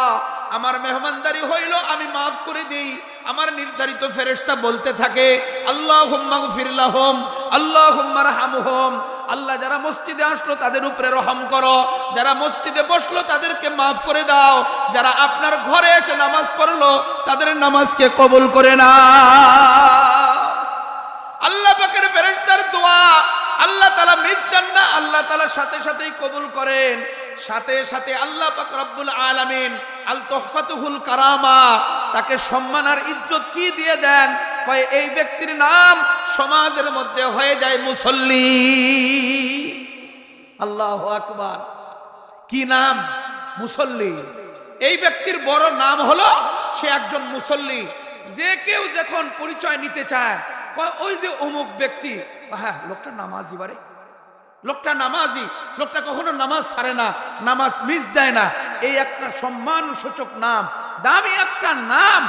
আমার মেহমানদারি হইল আমি মাফ করে দিই। আমার নির্ধারিত ফেরেশতা বলতে থাকে, আল্লাহুম্মা গফির লাহুম, আল্লাহুম্মা রহমহুম। আল্লাহ, যারা মসজিদে আসলো তাদের উপরে রহম করো, যারা মসজিদে বসলো তাদেরকে মাফ করে দাও, যারা আপনার ঘরে এসে নামাজ পড়লো তাদের নামাজকে কবুল করে না। আল্লাহ পাকের ফেরেশতার দোয়া আল্লাহ তাআলা মিস দেন না, আল্লাহ তাআলা সাথে সাথেই কবুল করেন। সাথে সাথে আল্লাহ পাক রব্বুল আলামিন আল তুহফাতুল কারামা, তাকে সম্মান আর ইজ্জত কি দিয়ে দেন? কয় এই ব্যক্তির নাম সমাজের মধ্যে হয়ে যায় মুসল্লি। আল্লাহু আকবার! কি নাম? মুসল্লি। এই ব্যক্তির বড় নাম হলো সে একজন মুসল্লি। যে কেউ যখন পরিচয় নিতে চায়, ওই যে অমুক ব্যক্তি, হ্যাঁ লোকটা নামাজি, বারে লোকটা নামাজি, লোকটা কখনো নামাজ ছাড়ে না, নামাজ মিস দেয় না, এই একটা সম্মান সূচক নাম, দামি একটা নাম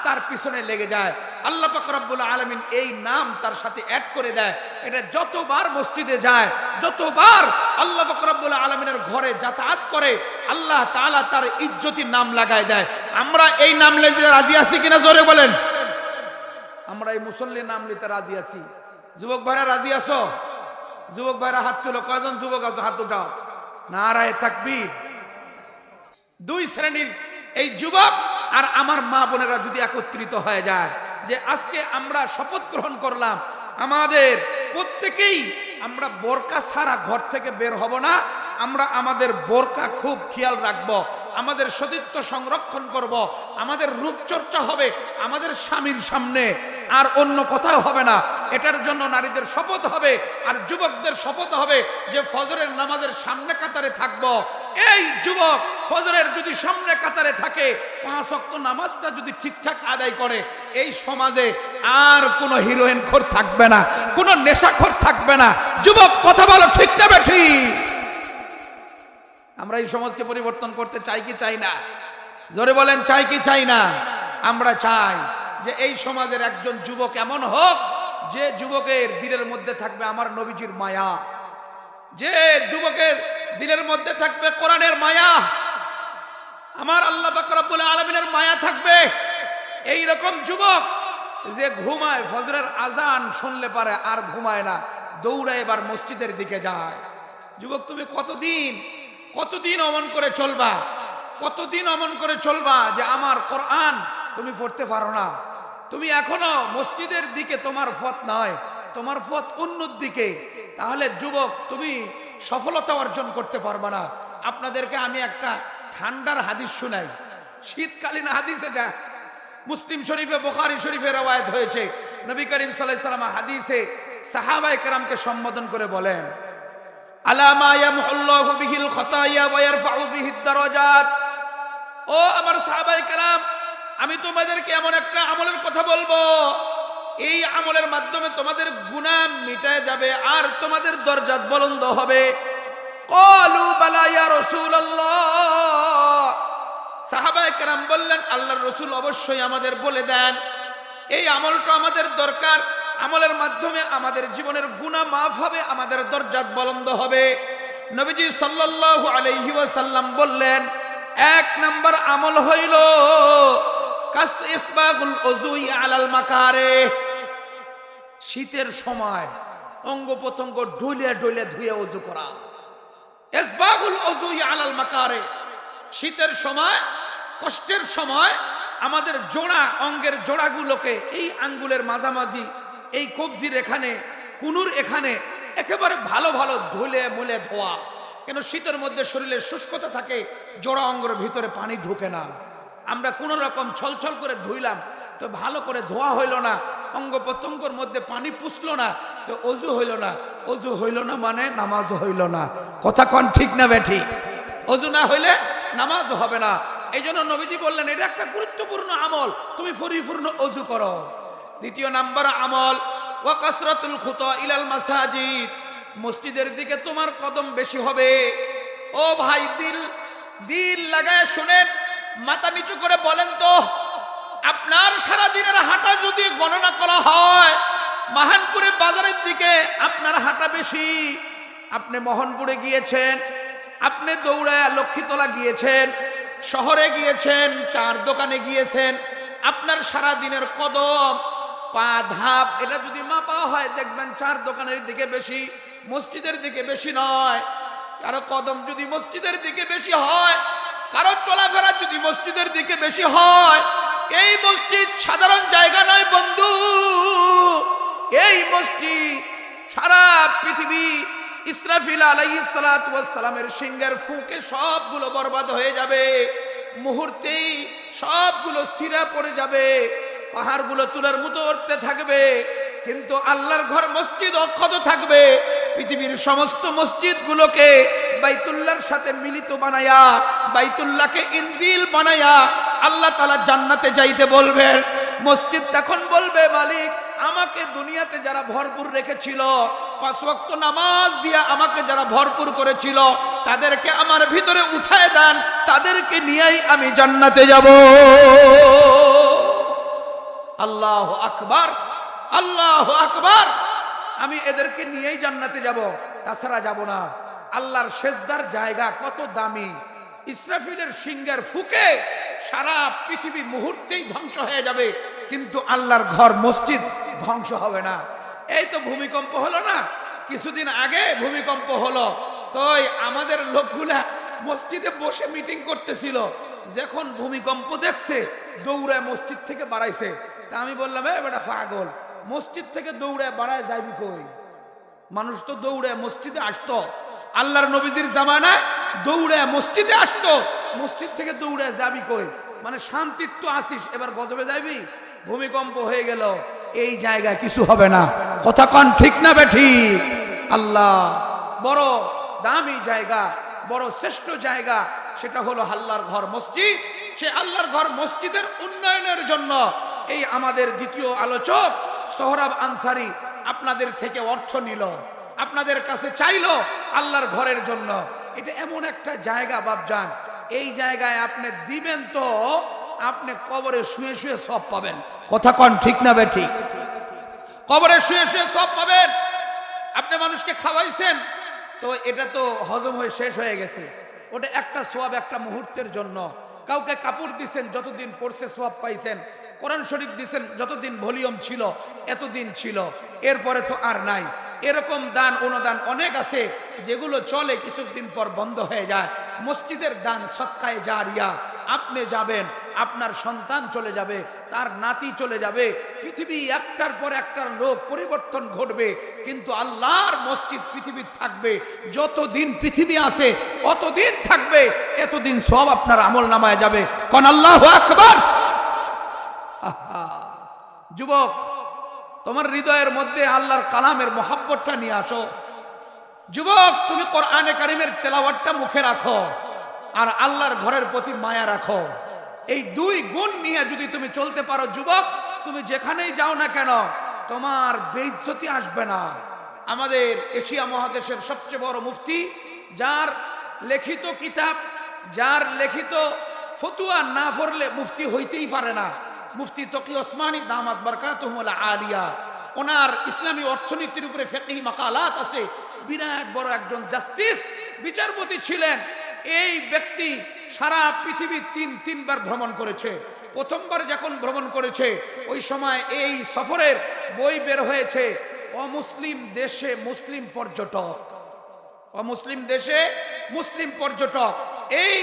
তার পিছনে লেগে যায়। আল্লাহ পাক রব্বুল আলামিন এই নাম তার সাথে অ্যাড করে দেয়। এটা যতবার মসজিদে যায়, যতবার আল্লাহ পাক রব্বুল আলামিনের ঘরে যাতায়াত করে, আল্লাহ তাআলা তার ইজ্জতির নাম লাগায় দেয়। আমরা এই নাম নিতে রাজি আছি কিনা জোরে বলেন? আমরা এই মুসল্লির নাম নিতে রাজি আছি। যুবক ভাইরা রাজি আছো? যুবক ভাইরা হাত তুলো। কয়জন যুবক আছো হাত উঠাও। নারায়ে তাকবীর। দুই শ্রেণীর এই যুবক আর আমার মা বোনেরা যদি একত্রিত হয়ে যায় যে আজকে আমরা শপথ গ্রহণ করলাম, আমাদের প্রত্যেকেই আমরা বোরকা ছাড়া ঘর থেকে বের হব না, আমরা আমাদের বোরকা খুব খেয়াল রাখবো, আমাদের সতীত্ব সংরক্ষণ করব, আমাদের রূপচর্চা হবে আমাদের স্বামীর সামনে, আর অন্য কোথাও হবে না। এটার জন্য নারীদের শপথ হবে আর যুবকদের শপথ হবে যে ফজরের নামাজের সামনে কাতারে থাকব। এই যুবক ফজরের যদি সামনে কাতারে থাকে, 5 ওয়াক্ত নামাজটা যদি ঠিকঠাক আদায় করে, এই সমাজে আর কোনো হিরোইন খোর থাকবে না, কোনো নেশাখোর থাকবে না। যুবক কথা বলো, ঠিক না বেঠিক? আমরা এই সমাজকে পরিবর্তন করতে চাই কি চাই না? জোরে বলেন, চাই কি চাই না? আমরা চাই যে এই সমাজের একজন যুবক এমন হোক যে যুবকের দিলের মধ্যে থাকবে আমার নবীজির মায়া, যে যুবকের দিলের মধ্যে থাকবে কোরআনের মায়া, আমার আল্লাহ পাক রব্বুল আলামিনের মায়া থাকবে। এই রকম যুবক যে ঘুমায়, ফজরের আজান শুনলে পারে আর ঘুমায় না, দৌড়ায় এবার মসজিদের দিকে যায়। যুবক তুমি কতদিন অমন করে চলবা? কতদিন অমন করে চলবা যে আমার কোরআন তুমি পড়তে পারো না? তুমি এখনো মসজিদের দিকে তোমার পথ নয়, তোমার পথ অন্যর দিকে। তাহলে যুবক তুমি সফলতা অর্জন করতে পারবে না। আপনাদেরকে আমি একটা ঠান্ডার হাদিস শোনাই, শীতকালীন হাদিস। এটা মুসলিম শরীফে, বুখারী শরীফে রওয়ায়াত হয়েছে। নবী করিম সাল্লাল্লাহু আলাইহি ওয়াসাল্লাম হাদিসে সাহাবায়ে কেরামকে সম্বোধন করে বলেন, আলা মা ইয়ামহুল্লাহু বিহিল খাতায়া ওয়া ইয়ারফাউ বিহিদ দারাজাত। ও আমার সাহাবায়ে কেরাম, আমি তোমাদেরকে এমন একটা আমলের কথা বলবো, এই আমলের মাধ্যমে তোমাদের গুনাহ মিটায় যাবে আর তোমাদের দরজাত বুলন্দ হবে। ক্বালু বালা ইয়া রাসূলুল্লাহ। সাহাবায়ে কেরাম বললেন, আল্লাহর রাসূল অবশ্যই আমাদের বলে দেন, এই আমলটা আমাদের দরকার, আমলের মাধ্যমে আমাদের জীবনের গুনাহ মাফ হবে, আমাদের দরজাত বুলন্দ হবে। নবীজি সাল্লাল্লাহু আলাইহি ওয়াসাল্লাম বললেন, 1 নাম্বার আমল হইল কাস ইসবাগুল উযুই আলাল মাকারে। শীতের সময় অঙ্গ প্রত্যঙ্গ ডলে ডলে ধুয়ে ওযু করা। ইসবাগুল উযুই আলাল মাকারে, শীতের সময়, কষ্টের সময় আমাদের জোড়া, অঙ্গের জোড়াগুলোকে, এই আঙ্গুলের মাঝামাঝি, এই কবজির এখানে, কুনুর এখানে একেবারে ভালো ভালো ধুলে মুলে ধোয়া। কেন? শীতের মধ্যে শরীরের শুষ্কতা থাকে, জোড়া অঙ্গের ভিতরে পানি ঢোকে না। আমরা কোন রকম ছলছল করে ধুইলাম তো ভালো করে ধোয়া হইল না, অঙ্গ প্রত্যঙ্গের মধ্যে পানি পুষলো না, তো অজু হইল না। অজু হইল না মানে নামাজ হইল না। কথা কোন ঠিক না বেঠিক? অজু না হইলে নামাজ হবে না। এই জন্য নবীজি বললেন এটা একটা গুরুত্বপূর্ণ আমল, তুমি পরিপূর্ণ অজু করো। 2 নাম্বার আমল ওয়া কাসরাতুল খুতা ইলাল মাসাজিদ, মসজিদের দিকে তোমার কদম বেশি হবে। ও ভাই, দিল লাগায় শুনেন, মাথা নিচু করে বলেন তো, আপনার সারা দিনের হাঁটা যদি গণনা করা হয়, মাহানপুরে বাজারের দিকে আপনার হাঁটা বেশি। আপনি মোহনপুরে গিয়েছেন, আপনি দৌড়ায় লক্ষ্মীতলা গিয়েছেন, শহরে গিয়েছেন, 4 দোকানে গিয়েছেন, আপনার সারা দিনের কদম, পা, ধাপ, এটা যদি মাপা হয় দেখবেন 4 দোকানের দিকে বেশি, মসজিদের দিকে বেশি নয়। কারো কদম যদি মসজিদের দিকে বেশি হয়, কারো চলাফেরা যদি মসজিদের দিকে বেশি হয়, এই মসজিদ সাধারণ জায়গা নয় বন্ধু। এই মসজিদ সারা পৃথিবী ইসরাফিল আলাইহিস সালাতু ওয়াস সালামের সিংহের ফুঁকে সবগুলো বরবাদ হয়ে যাবে, মুহূর্তেই সবগুলো ছিঁড়ে পড়ে যাবে, পাহাড়গুলো তুলার মতো উঠতে থাকবে, কিন্তু আল্লাহর ঘর মসজিদ অক্ষত থাকবে। পৃথিবীর সমস্ত মসজিদগুলোকে বাইতুল্লাহর সাথে মিলিত বানায়া, বাইতুল্লাহকে ইনজিল বানায়া আল্লাহ তাআলা জান্নাতে যাইতে বলবেন। মসজিদ তখন বলবে, মালিক আমাকে দুনিয়াতে যারা ভরপুর রেখেছিল, 5 ওয়াক্ত নামাজ দিয়া আমাকে যারা ভরপুর করেছিল, তাদেরকে আমার ভিতরে উঠায় দেন, তাদেরকে নিয়েই আমি জান্নাতে যাব। আল্লাহু আকবার, আল্লাহু আকবার। আমি এদেরকে নিয়েই জান্নাতে যাব, তাছাড়া যাব না। আল্লাহর সেজদার জায়গা কত দামি। ইসরাফিলের সিংহের ফুঁকে সারা পৃথিবী মুহূর্তেই ধ্বংস হয়ে যাবে, কিন্তু আল্লাহর ঘর মসজিদ ধ্বংস হবে না। এই তো ভূমিকম্প হলো না, কিছুদিন আগে ভূমিকম্প হলো, তো আমাদের লোকগুলা মসজিদে বসে মিটিং করতেছিল, যখন ভূমিকম্প দেখছে দৌড়ায় মসজিদ থেকে বাড়াইছে। তা আমি বললাম, এ বেটা পাগল, মসজিদ থেকে দৌড়ায় বাড়ায় যাইবি কই? মানুষ তো দৌড়ায় মসজিদে আসতো, আল্লাহর নবীজির জামানায় দৌড়ে মসজিদে আসতো, মসজিদ থেকে দৌড়ে যাবি কই, মানে শান্তির তো আসিস, এবার গজবে যাবি, ভূমিকম্প হয়ে গেল, এই জায়গায় কিছু হবে না। কথা কন ঠিক না বেঠিক? আল্লাহ বড় দামি জায়গা, বড় শ্রেষ্ঠ জায়গা, সেটা হলো আল্লাহর ঘর মসজিদ। সে আল্লাহর ঘর মসজিদের উন্নয়নের জন্য এই আমাদের দ্বিতীয় আলোচক সোহরাব আনসারী আপনাদের থেকে অর্থ নিল, আপনাদের কাছে চাইলো আল্লাহর ঘরের জন্য। এটা এমন একটা জায়গা বাপজান, এই জায়গায় আপনি দিবেন তো আপনি কবরে শুয়ে শুয়ে সব পাবেন। কথা কন ঠিক না বেঠিক? কবরে শুয়ে শুয়ে সব পাবেন। আপনি মানুষকে খাওয়াইছেন তো এটা তো হজম হয়ে শেষ হয়ে গেছে, ওটা একটা সোয়াব একটা মুহূর্তের জন্য। কাউকে কাপড় দিছেন, যতদিন পড়ছে সোয়াব পাইছেন। কোরআন শরীফ দিছেন, যতদিন ভলিউম ছিল এতদিন ছিল, এরপরে তো আর নাই। এরকম দান অনুদান অনেক আছে যেগুলো চলে, কিছুদিন পর বন্ধ হয়ে যায়। মসজিদের দান সদকায়ে জারিয়া, আপনি যাবেন, আপনার সন্তান চলে যাবে, তার নাতি চলে যাবে, পৃথিবী একটার পর একটার লোক পরিবর্তন ঘটবে, কিন্তু আল্লাহর মসজিদ পৃথিবী থাকবে। যতদিন পৃথিবী আছে অতদিন থাকবে, এতদিন সব আপনার আমল নামায় যাবে। কোন আল্লাহু আকবার। যুবক, তোমার হৃদয়ের মধ্যে আল্লাহর কালামের মহব্বতটা নিয়ে আসো। যুবক, তুমি কোরআনে কারিমের তেলাওয়াতটা মুখে রাখো আর আল্লাহর ঘরের প্রতি মায়া রাখো। এই দুই গুণ নিয়ে যদি তুমি চলতে পারো যুবক, তুমি যেখানেই যাও না কেন তোমার বেইজ্জতি আসবে না। আমাদের এশিয়া মহাদেশের সবচেয়ে বড় মুফতি, যার লিখিত কিতাব, যার লিখিত ফতুয়া না পড়লে মুফতি হইতেই পারে না, মুফতি তকি ওসমানী দামাত বারকাতুহুল আলিয়া, ওনার ইসলামী অর্থনীতির উপরে ফিকহি মাকালাত আছে। বিরাট বড় একজন জাস্টিস বিচারপতি ছিলেন। এই ব্যক্তি সারা পৃথিবী তিনবার ভ্রমণ করেছে। প্রথমবার যখন ভ্রমণ করেছে ওই সময় এই সফরের বই বের হয়েছে অমুসলিম দেশে মুসলিম পর্যটক, অমুসলিম দেশে মুসলিম পর্যটক। এই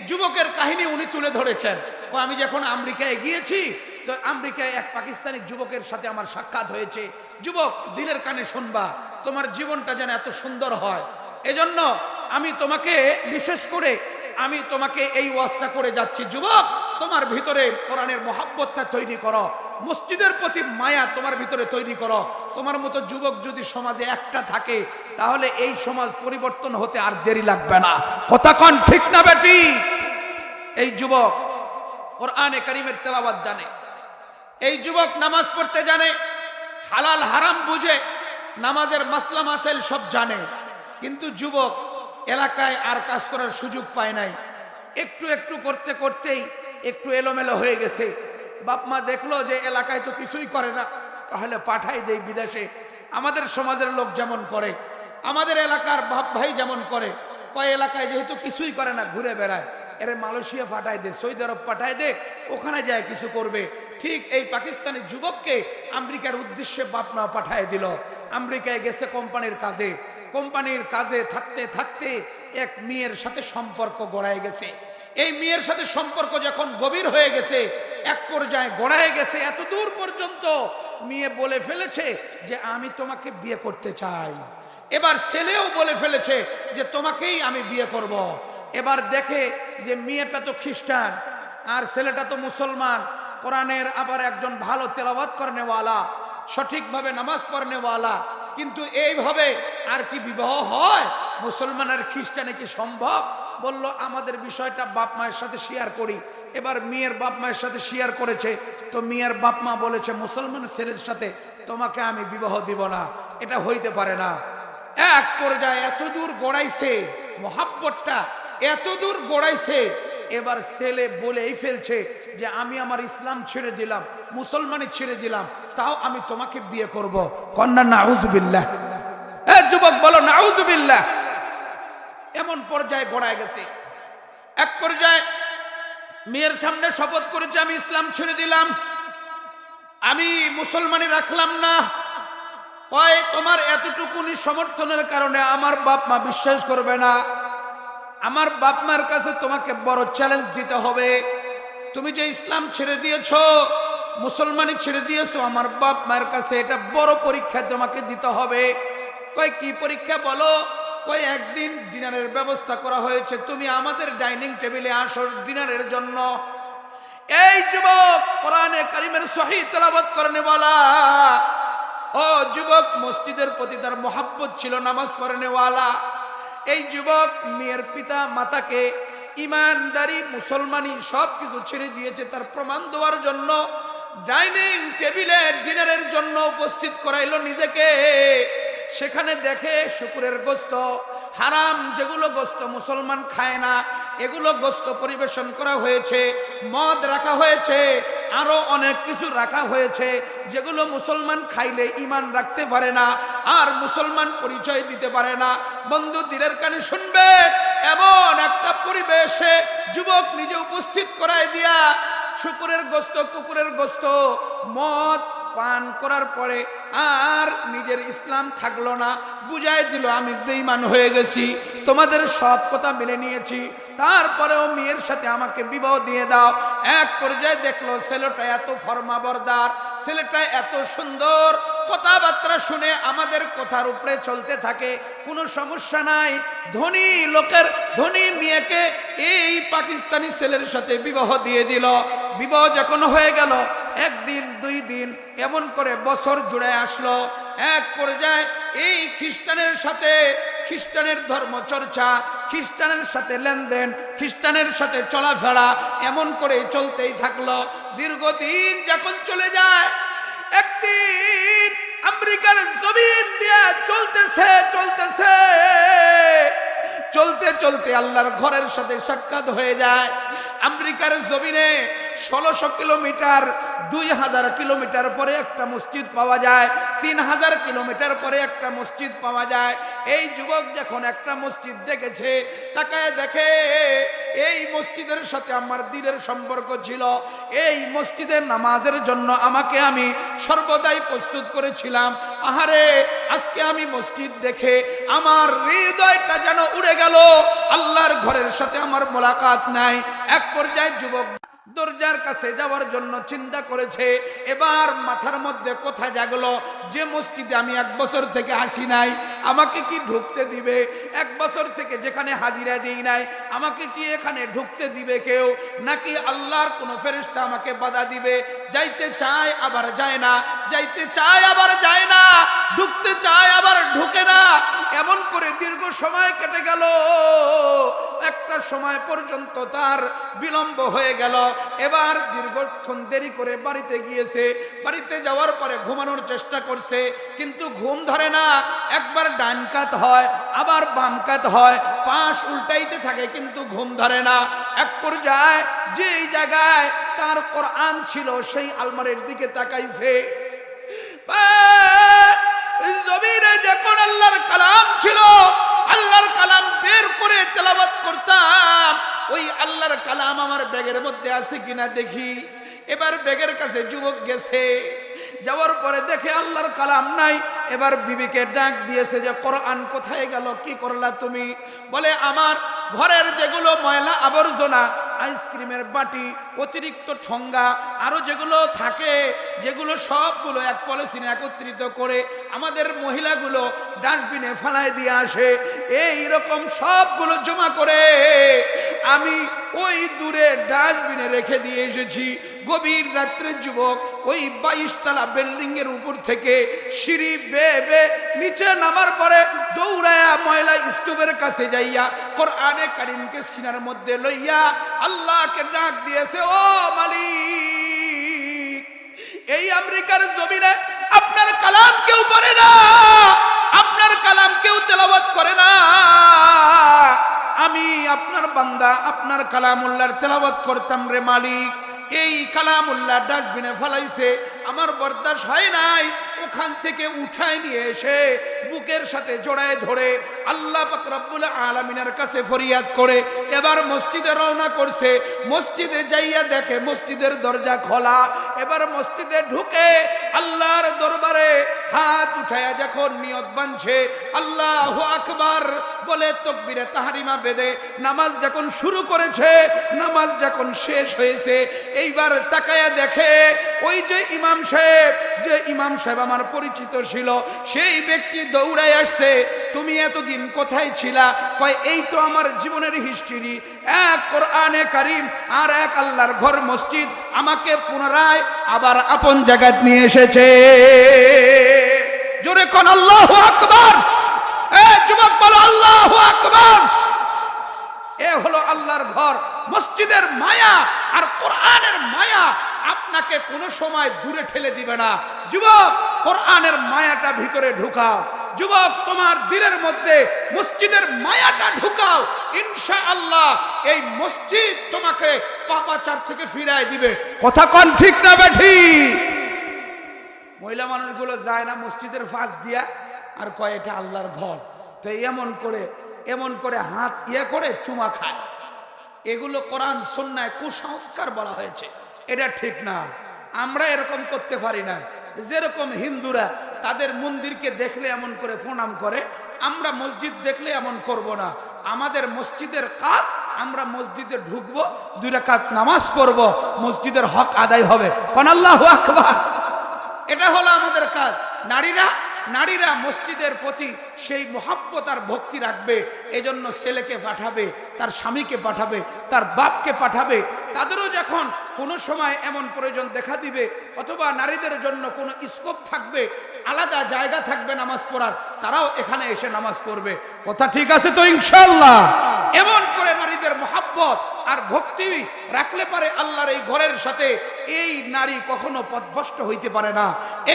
যুবকের কাহিনী উনি তুলে ধরেছেন। আমি যখন আমেরিকায় গিয়েছি তো আমেরিকায় এক পাকিস্তানি যুবকের সাথে আমার সাক্ষাৎ হয়েছে। যুবক, দিলের কানে শুনবা, তোমার জীবনটা যেন এত সুন্দর হয়। এজন্য আমি তোমাকে বিশেষ করে আমি তোমাকে এই ওয়াজটা করে যাচ্ছি। যুবক, তোমার ভিতরে কোরআনের মহব্বতটা তৈরি করো, মসজিদের প্রতি মায়া তোমার ভিতরে তৈরি করো। তোমার মতো যুবক যদি সমাজে একটা থাকে তাহলে এই সমাজ পরিবর্তন হতে আর দেরি লাগবে না। কথা কন ঠিক না বেটি? এই যুবক কোরআনে কারিমের তেলাওয়াত জানে, এই যুবক নামাজ পড়তে জানে, হালাল হারাম বুঝে, নামাজের মাসলা মাসাইল সব জানে, কিন্তু যুবক এলাকায় আর কাজ করার সুযোগ পায় নাই। একটু একটু করতে করতেই একটু এলোমেলো হয়ে গেছে। বাপ মা দেখলো যে এলাকায় তো কিছুই করে না, তাহলে পাঠাই দেই বিদেশে। আমাদের সমাজের লোক যেমন করে, আমাদের এলাকার বাপ ভাই যেমন করে, কয় এলাকায় যেহেতু কিছুই করে না ঘুরে বেড়ায়, এর মালয়েশিয়া পাঠায় দে, সৌদি আরব পাঠায় দে, ওখানে যায় কিছু করবে। ঠিক এই পাকিস্তানি যুবককে আমেরিকার উদ্দেশ্যে বাপ মা পাঠায় দিল। আমেরিকায় গেছে কোম্পানির কাজে। কোম্পানির কাজে থাকতে থাকতে এক মেয়ের সাথে সম্পর্ক গড়ায় গেছে। এই মেয়ের সাথে সম্পর্ক যখন গভীর হয়ে গেছে, এক পর্যায়ে গড়ায় গেছে এত দূর পর্যন্ত, মেয়ে বলে ফেলেছে যে আমি তোমাকে বিয়ে করতে চাই। এবার ছেলেও বলে ফেলেছে যে তোমাকেই আমি বিয়ে করব। এবার দেখে যে মেয়েটা তো খ্রিস্টান আর ছেলেটা তো মুসলমান, কোরআনের আবার একজন ভালো তেলাওয়াত করনেওয়ালা, সঠিকভাবে নামাজ পড়নেওয়ালা, কিন্তু এইভাবে আর কি বিবাহ হয়? মুসলমান আর খ্রিস্টানে কি সম্ভব? বলল আমাদের বিষয়টা বাপ মায়ের সাথে শেয়ার করি। এবার মেয়ের বাপ মায়ের সাথে শেয়ার করেছে, তো মেয়ের বাপ মা বলেছে মুসলমান ছেলের সাথে তোমাকে আমি বিবাহ দিব না, এটা হইতে পারে না। এক পর্যায়ে এত দূর গড়াইছে মহাব্বতটা, এত দূর গড়াইছে, এবার ছেলে বলেই ফেলছে যে আমি আমার ইসলাম ছেড়ে দিলাম, মুসলমানি ছেড়ে দিলাম, তাও আমি তোমাকে বিয়ে করব। কন্যা নাউজুবিল্লাহ। এ যুবক বলো নাউজুবিল্লাহ। এমন পর্যায়ে গড়ায় গেছে। এক পর্যায়ে মেয়ের সামনে শপথ করেছে আমি ইসলাম ছেড়ে দিলাম, আমি মুসলমানি রাখলাম না। কয় তোমার এতটুকুনি সমর্থনের কারণে আমার বাপ মা বিশ্বাস করবে না, আমার বাপ মার কাছে তোমাকে বড় চ্যালেঞ্জ দিতে হবে। তুমি যে ইসলাম ছেড়ে দিয়েছো, মুসলমানি ছেড়ে দিয়েছো, আমার বাপ মায়ের কাছে এটা বড় পরীক্ষা তোমাকে দিতে হবে। কয় কি পরীক্ষা বলো? কয়েকদিন ডিনারের ব্যবস্থা করা হয়েছে, তুমি আমাদের ডাইনিং টেবিলে আসো ডিনারের জন্য। এই যুবক কোরআনে কারিমের সহিহ তেলাওয়াত করেন বলা, ও যুবক মসজিদের প্রতি তার মোহাব্বত ছিল, নামাজ পড়নেওয়ালা। এই যুবক মেয়ের পিতা মাতাকে ইমানদারি মুসলমানি সব কিছু ছেড়ে দিয়েছে তার প্রমাণ দেওয়ার জন্য ডাইনিং টেবিলে ডিনারের জন্য উপস্থিত করাইলো নিজেকে। সেখানে দেখে শুকুরের গোস্ত, হারাম যেগুলো গোস্ত মুসলমান খায় না এগুলো গোস্ত পরিবেশন করা হয়েছে, মদ রাখা হয়েছে, আরো অনেক কিছু রাখা হয়েছে যেগুলো মুসলমান খাইলে ঈমান রাখতে পারে না আর মুসলমান পরিচয় দিতে পারে না। বন্ধু দিলের কানে শুনবে, এমন একটা পরিবেশে যুবক নিজে উপস্থিত করায় দিয়া শুকুরের গোস্ত, কুকুরের গোস্ত, মদ পান করার পরে আর নিজের ইসলাম থাকলো না, বুঝাই দিল আমি বেঈমান হয়ে গেছি, তোমাদের সব কথা মেনে নিয়েছি, তারপরেও মেয়ের সাথে আমাকে বিবাহ দিয়ে দাও। এক পর্যায়ে দেখলো ছেলেটা এত ফরমাবরদার, ছেলেটা এত সুন্দর, কথাবার্তা শুনে আমাদের কথার উপরে চলতে থাকে, কোনো সমস্যা নাই। ধনী লোকের ধনী মেয়েকে এই পাকিস্তানি ছেলের সাথে বিবাহ দিয়ে দিল। বিবাহ যখন হয়ে গেল, একদিন দুই দিন এমন করে বছর জুড়ে আসলো। এক পর্যায়ে এই খ্রিস্টানের সাথে, খ্রিস্টানের ধর্মচর্চা, খ্রিস্টানের সাথে লেনদেন, খ্রিস্টানের সাথে চলাফেরা এমন করে চলতেই থাকলো। দীর্ঘদিন যখন চলে যায়, একদিন আমেরিকার জমিন দিয়ে চলতে চলতে আল্লাহর ঘরের সাথে সাক্ষাৎ হয়ে যায়। আমেরিকার জমিনে 1600 কিলোমিটার, 2000 কিলোমিটার পরে একটা মসজিদ পাওয়া যায়, 3000 কিলোমিটার পরে একটা মসজিদ পাওয়া যায়। এই যুবক যখন একটা মসজিদ দেখেছে, তাকায় দেখে এই মসজিদের সাথে আমার দিনের সম্পর্ক ছিল, এই মসজিদের নামাজের জন্য আমাকে আমি সর্বদাই প্রস্তুত করেছিলাম। আহারে আজকে আমি মসজিদ দেখে আমার হৃদয়টা যেন উড়ে গেল, আল্লাহর ঘরের সাথে আমার মোলাকাত নাই। এক পর্যায়ে যুবক দরজার কাছে যাওয়ার জন্য চিন্তা করেছে। এবার মাথার মধ্যে কথা জাগলো, যে মসজিদে আমি 1 বছর থেকে আসি নাই, আমাকে কি ঢুকতে দিবে? 1 বছর থেকে যেখানে হাজিরা দিই নাই, আমাকে কি এখানে ঢুকতে দিবে কেউ? নাকি আল্লাহর কোন ফেরেশতা আমাকে বাধা দিবে? যাইতে চায় আবার যায় না, যাইতে চায় আবার যায় না, ঢুকতে চায় আবার ঢুকে না। এমন করে দীর্ঘ সময় কেটে গেল। একটা সময় পর্যন্ত তার বিলম্ব হয়ে গেল। এবার দীর্ঘক্ষণ দেরি করে বাড়িতে গিয়েছে। বাড়িতে যাওয়ার পরে ঘুমানোর চেষ্টা করছে, কিন্তু ঘুম ধরে না। একবার ডান কাত হয়, আবার বাম কাত হয়, পাশ উল্টাইতে থাকে, কিন্তু ঘুম ধরে না। এক পর্যায়ে যেই জায়গায় তার কোরআন ছিল সেই আলমারির দিকে তাকাইছে। জমিনে যখন আল্লাহর কালাম ছিল, আল্লাহর কালাম বের করে তেলাওয়াত করতাম, ওই আল্লাহর কালাম আমার ব্যাগের মধ্যে আছে কিনা দেখি। এবার ব্যাগের কাছে যুবক গেছে, যাওয়ার পরে দেখে আল্লাহর কালাম নাই। এবার বিবিকে ডাক দিয়েছে যে কোরআন কোথায় গেল, কি করলা তুমি? বলে আমার ঘরের যেগুলো ময়লা আবর্জনা, আইসক্রিমের বাটি, অতিরিক্ত ঠোঙ্গা, আরো যেগুলো থাকে, যেগুলো সবগুলো এক পলিথিনে একত্রিত করে আমাদের মহিলাগুলো ডাস্টবিনে ফেলায় দিয়ে আসে, এই রকম সবগুলো জমা করে আমি ওই দূরে ডাস্টবিনে রেখে দিয়ে এসেছি। গভীর রাত্রে যুবক ওই 22 তলা বিল্ডিং এর উপর থেকে সিঁড়ি বেয়ে নিচে নামার পরে দৌড়ায়া ময়লা স্তূপের কাছে যাইয়া কোরআনে কারীমকে সিনার মধ্যে লইয়া আল্লাহকে ডাক দিয়েছে, ও মালিক, এই আমেরিকার জমিনে আপনার কালাম কেউ পড়ে না, আপনার কালাম কেউ তেলাওয়াত করে না। আমি আপনার বান্দা, আপনার কালামুল্লাহর তেলাওয়াত করতাম রে মালিক। এই কালামুল্লাহ ডাস্টবিনে ফেলাইছে, আমার বরদাস্ত হয় নাই। ওখান থেকে উঠায় নিয়ে এসে বুকের সাথে জড়ায় ধরে আল্লাহ পাক রব্বুল আলামিনের কাছে ফরিয়াদ করে এবার মসজিদে রওনা করছে। মসজিদে যাইয়া দেখে মসজিদের দরজা খোলা। এবার মসজিদে ঢুকে আল্লাহর দরবারে হাত উঠায়া যখন নিয়ত বাঁধছে, আল্লাহু আকবার বলে তাকবীরে তাহরিমা বেঁধে নামাজ যখন শুরু করেছে, নামাজ যখন শেষ হয়েছে, এইবার তাকায়া দেখে ওই যে ইমাম সাহেব আমার পরিচিত ছিল, সেই ব্যক্তি দৌড়ায় আসছে, তুমি এতদিন কোথায় ছিলা? কয় এই তো আমার জীবনের হিস্ট্রি, এক কোরআনে কারীম আর এক আল্লাহর ঘর মসজিদ আমাকে পুনরায় আবার আপন জায়গায় নিয়ে এসেছে। জোরে কোন আল্লাহু আকবার। যুবক বলো আল্লাহু আকবার। এ হলো আল্লাহর ঘর মসজিদের মায়া আর কোরআনের মায়া আপনাকে কোনো সময় দূরে ঠেলে দিবে না। যুবক, কোরআনের মায়াটা ভিতরে ঢুকাও। যুবক, তোমার দিলের মধ্যে মসজিদের মায়াটা ঢুকাও, ইনশাআল্লাহ এই মসজিদ তোমাকে পাপাচার থেকে ফিরায় দিবে। কথা কোন ঠিক না বেঠিক? মহিলা মানুষগুলো যায় না মসজিদের ফাঁস দিয়া, আর কয় এটা আল্লাহর ঘর, তো এমন করে হাত করে চুমা খায়। এগুলো কোরআন সুন্নাহয় কুসংস্কার বলা হয়েছে, এটা ঠিক না। আমরা এরকম করতে পারি না। যেরকম হিন্দুরা তাদের মন্দিরকে দেখলে এমন করে প্রণাম করে, আমরা মসজিদ দেখলে এমন করব না। আমাদের মসজিদের কাজ, আমরা মসজিদে ঢুকবো, 2 রাকাত নামাজ পড়বো, মসজিদের হক আদায় হবে। কোন আল্লাহু আকবার। এটা হলো আমাদের কাজ। নারীরা মসজিদের প্রতি সেই মোহাব্বত আর ভক্তি রাখবে, এজন্য ছেলেকে পাঠাবে, তার স্বামীকে পাঠাবে, তার বাপকে পাঠাবে। তাদেরও যখন কোনো সময় এমন প্রয়োজন দেখা দিবে, অথবা নারীদের জন্য কোনো স্কোপ থাকবে, আলাদা জায়গা থাকবে নামাজ পড়ার, তারাও এখানে এসে নামাজ পড়বে। কথা ঠিক আছে তো ইনশাআল্লাহ? এমন করে নারীদের মোহাব্বত আর ভক্তি রাখলে পারে আল্লাহর এই ঘরের সাথে এই নারী কখনো পথভ্রষ্ট হইতে পারে না।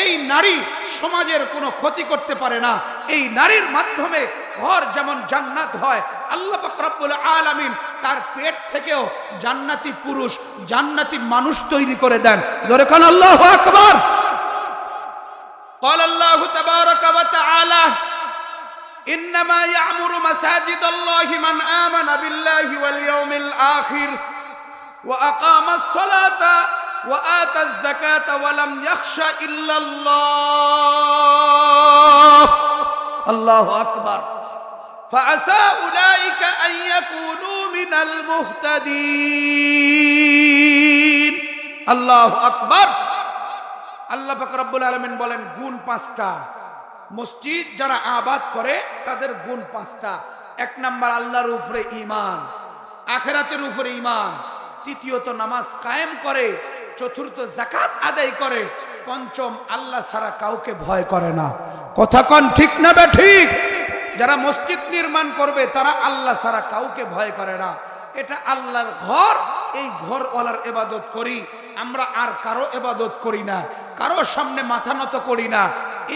এই নারী সমাজের কোনো ক্ষতি করতে পারে না। এই নারীর মাধ্যমে ঘর যেমন জান্নাত হয়, আল্লাহ পাক রব্বুল আলামিন তার পেট থেকেও জান্নাতি পুরুষ, জান্নাতি মানুষ তৈরি করে দেন। জোরে কোন আল্লাহু আকবার। قال الله تبارك وتعالى إنما يعمر مساجد الله من آمن بالله واليوم الآخر وأقام الصلاة وآتى الزكاة ولم يخش إلا الله الله أكبر فعسى أولئك أن يكونوا من المهتدين الله أكبر আল্লাহ পাক রব্বুল আলামিন বলেন গুণ 5টা। মসজিদ যারা আবাদ করে তাদের গুণ 5টা। 1 নাম্বার আল্লাহর উপরে ঈমান, আখিরাতের উপরে ঈমান। তৃতীয়ত নামাজ কায়েম করে। চতুর্থ যাকাত আদায় করে। পঞ্চম আল্লাহ ছাড়া কাউকে ভয় করে না। কথা কোন ঠিক না বেঠিক? যারা মসজিদ নির্মাণ করবে তারা আল্লাহ ছাড়া কাউকে ভয় করে না। এটা আল্লাহর ঘর, এই ঘরওয়ালার ইবাদত করি আমরা, আর কারো ইবাদত করি না, কারো সামনে মাথা নত করি না।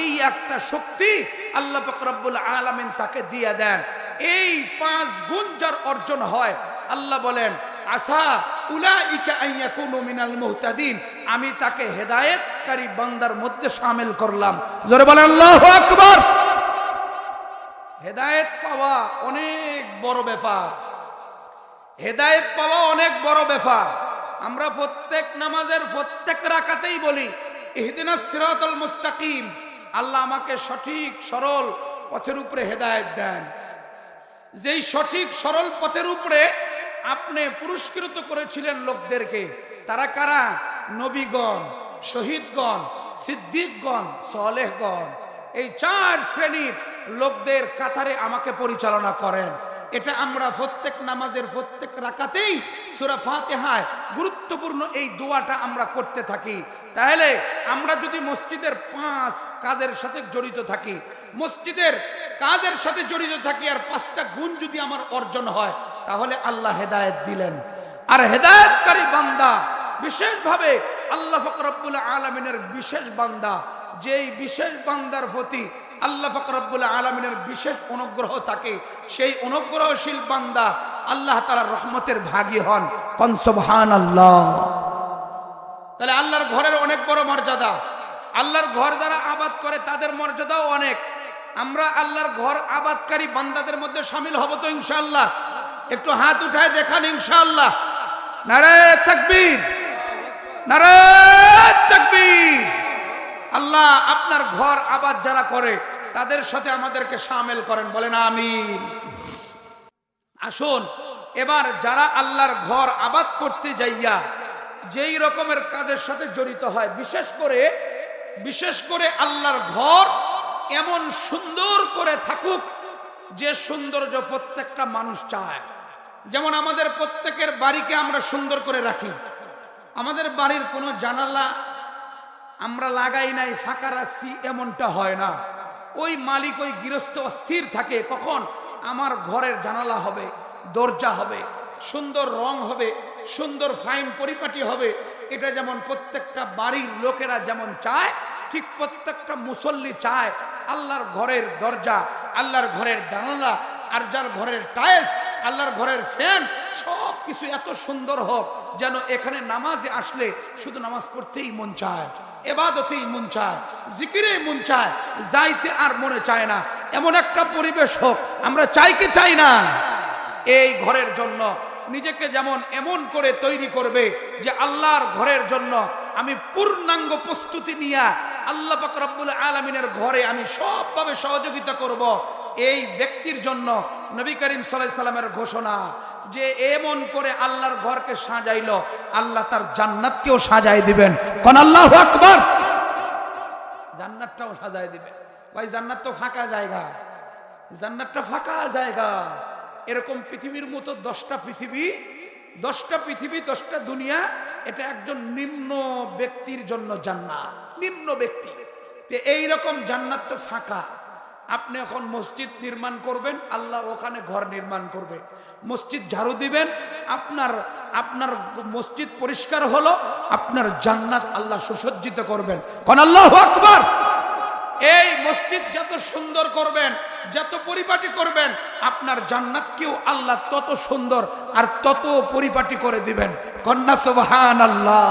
এই একটা শক্তি আল্লাহ পাক রব্বুল আলামিন তাকে দিয়ে দেন। এই 5 গুণ যার অর্জন হয়, আল্লাহ বলেন আসা উলাইকা আইয়াকুনু মিনাল মুহতাদিন, আমি তাকে হেদায়েতকারী বান্দার মধ্যে শামিল করলাম। জোরে বলেন আল্লাহু আকবার। হেদায়েত পাওয়া অনেক বড় ব্যাপার। হেদায়েত পাওয়া অনেক বড় ব্যাপার। আমরা প্রত্যেক নামাজের প্রত্যেক রাকাতেই বলি ইহদিনাস সিরাতাল মুস্তাকিম, আল্লাহ আমাকে সঠিক সরল পথের উপরে হেদায়েত দেন। যেই সঠিক সরল পথের উপরে আপনি পুরস্কৃত করেছিলেন লোকদেরকে, তারা কারা? নবীগণ, শহীদগণ, সিদ্দিকগণ, সালেহগণ। এই 4 শ্রেণীর লোকদের কাতারে আমাকে পরিচালনা করেন। এটা আমরা প্রত্যেক নামাজের প্রত্যেক রাকাতেই সূরা ফাতিহায় গুরুত্বপূর্ণ এই দোয়াটা আমরা করতে থাকি। তাহলে আমরা যদি মসজিদের 5 কাজের সাথে জড়িত থাকি, মসজিদের কাজের সাথে জড়িত থাকি, আর 5টা গুণ যদি আমার অর্জন হয়, তাহলে আল্লাহ হেদায়েত দিলেন। আর হেদায়েতকারী বান্দা বিশেষভাবে আল্লাহ পাক রব্বুল আলামিনের বিশেষ বান্দা, যেই বিশেষ বান্দার প্রতি আল্লাহ পাক রব্বুল আলামিনের বিশেষ অনুগ্রহ থাকে, সেই অনুগ্রহশীল বান্দা আল্লাহ তাআলার রহমতের ভাগী হন। কোন সুবহানাল্লাহ। তাহলে আল্লাহর ঘরের অনেক বড় মর্যাদা। আল্লাহর ঘর যারা আবাদ করে তাদের মর্যাদাও অনেক। আমরা আল্লাহর ঘর আবাদকারী বান্দাদের মধ্যে শামিল হব তো ইনশাআল্লাহ? একটু হাত উঠায় দেখান ইনশাআল্লাহ। নারে তাকবীর, নারে তাকবীর। আল্লাহ আপনার ঘর আবাদ যারা করে তাদের সাথে আমাদেরকে শামিল করেন, বলেন আমিন। আসুন এবার যারা আল্লাহর ঘর আবাদ করতে যাইয়া যেই রকমের কাজের সাথে জড়িত হয়, বিশেষ করে বিশেষ করে আল্লাহর ঘর এমন সুন্দর করে থাকুক যে সৌন্দর্য প্রত্যেকটা মানুষ চায়। যেমন আমাদের প্রত্যেকের বাড়িকে আমরা সুন্দর করে রাখি, আমাদের বাড়ির কোনো জানালা আমরা লাগাই নাই, ফাঁকা রাখছি, এমনটা হয় না। ওই মালিক, ওই গৃহস্থ অস্থির থাকে কখন আমার ঘরের জানালা হবে, দরজা হবে, সুন্দর রং হবে, সুন্দর ফাইন পরিপাটি হবে। এটা যেমন প্রত্যেকটা বাড়ির লোকেরা যেমন চায়, ঠিক প্রত্যেকটা মুসল্লি চায় আল্লাহর ঘরের দরজা, আল্লাহর ঘরের জানালা, আর যার ঘরের টাইলস, আল্লাহর ঘরের ফ্যান, সব কিছু এত সুন্দর হোক যেন এখানে নামাজে আসলে শুধু নামাজ পড়তেই মন চায়, এবাদতেই মন চায়, জিকিরেই মন চায়, যাইতে আর মনে চায় না। এমন একটা পরিবেশ হোক, আমরা চাই কি চাই না? এই ঘরের জন্য নিজেকে যেমন এমন করে তৈরি করবে যে আল্লাহর ঘরের জন্য আমি পূর্ণাঙ্গ প্রস্তুতি নিয়ে আল্লাহ পাক রব্বুল আলামিনের ঘরে আমি সবভাবে সহযোগিতা করব। এই ব্যক্তির জন্য নবী করিম সাল্লাল্লাহু আলাইহি সাল্লামের ঘোষণা যে এমন করে আল্লাহর ঘরকে সাজাইলো, আল্লাহ তার জান্নাতকেও সাজাই দিবেন। কোন আল্লাহু আকবার! জান্নাতটাও সাজাই দিবেন। ভাই জান্নাত তো ফাঁকা জায়গা, জান্নাতটা ফাঁকা জায়গা। এরকম পৃথিবীর মতো 10টা পৃথিবী, 10টা দুনিয়া, এটা একজন নিম্ন ব্যক্তির জন্য জান্নাত, নিম্ন ব্যক্তি। এইরকম জান্নাত তো ফাঁকা। আপনি এখন মসজিদ নির্মাণ করবেন, আল্লাহ ওখানে ঘর নির্মাণ করবে। মসজিদ ঝাড়ু দিবেন, আপনার মসজিদ পরিষ্কার হলো, আপনার জান্নাত আল্লাহ সুসজ্জিত করবেন। কোন আল্লাহু আকবার! এই মসজিদ যত সুন্দর করবেন, যত পরিপাটি করবেন, আপনার জান্নাতকেও আল্লাহ তত সুন্দর আর তত পরিপাটি করে দিবেন। কন্যা সুবহানাল্লাহ।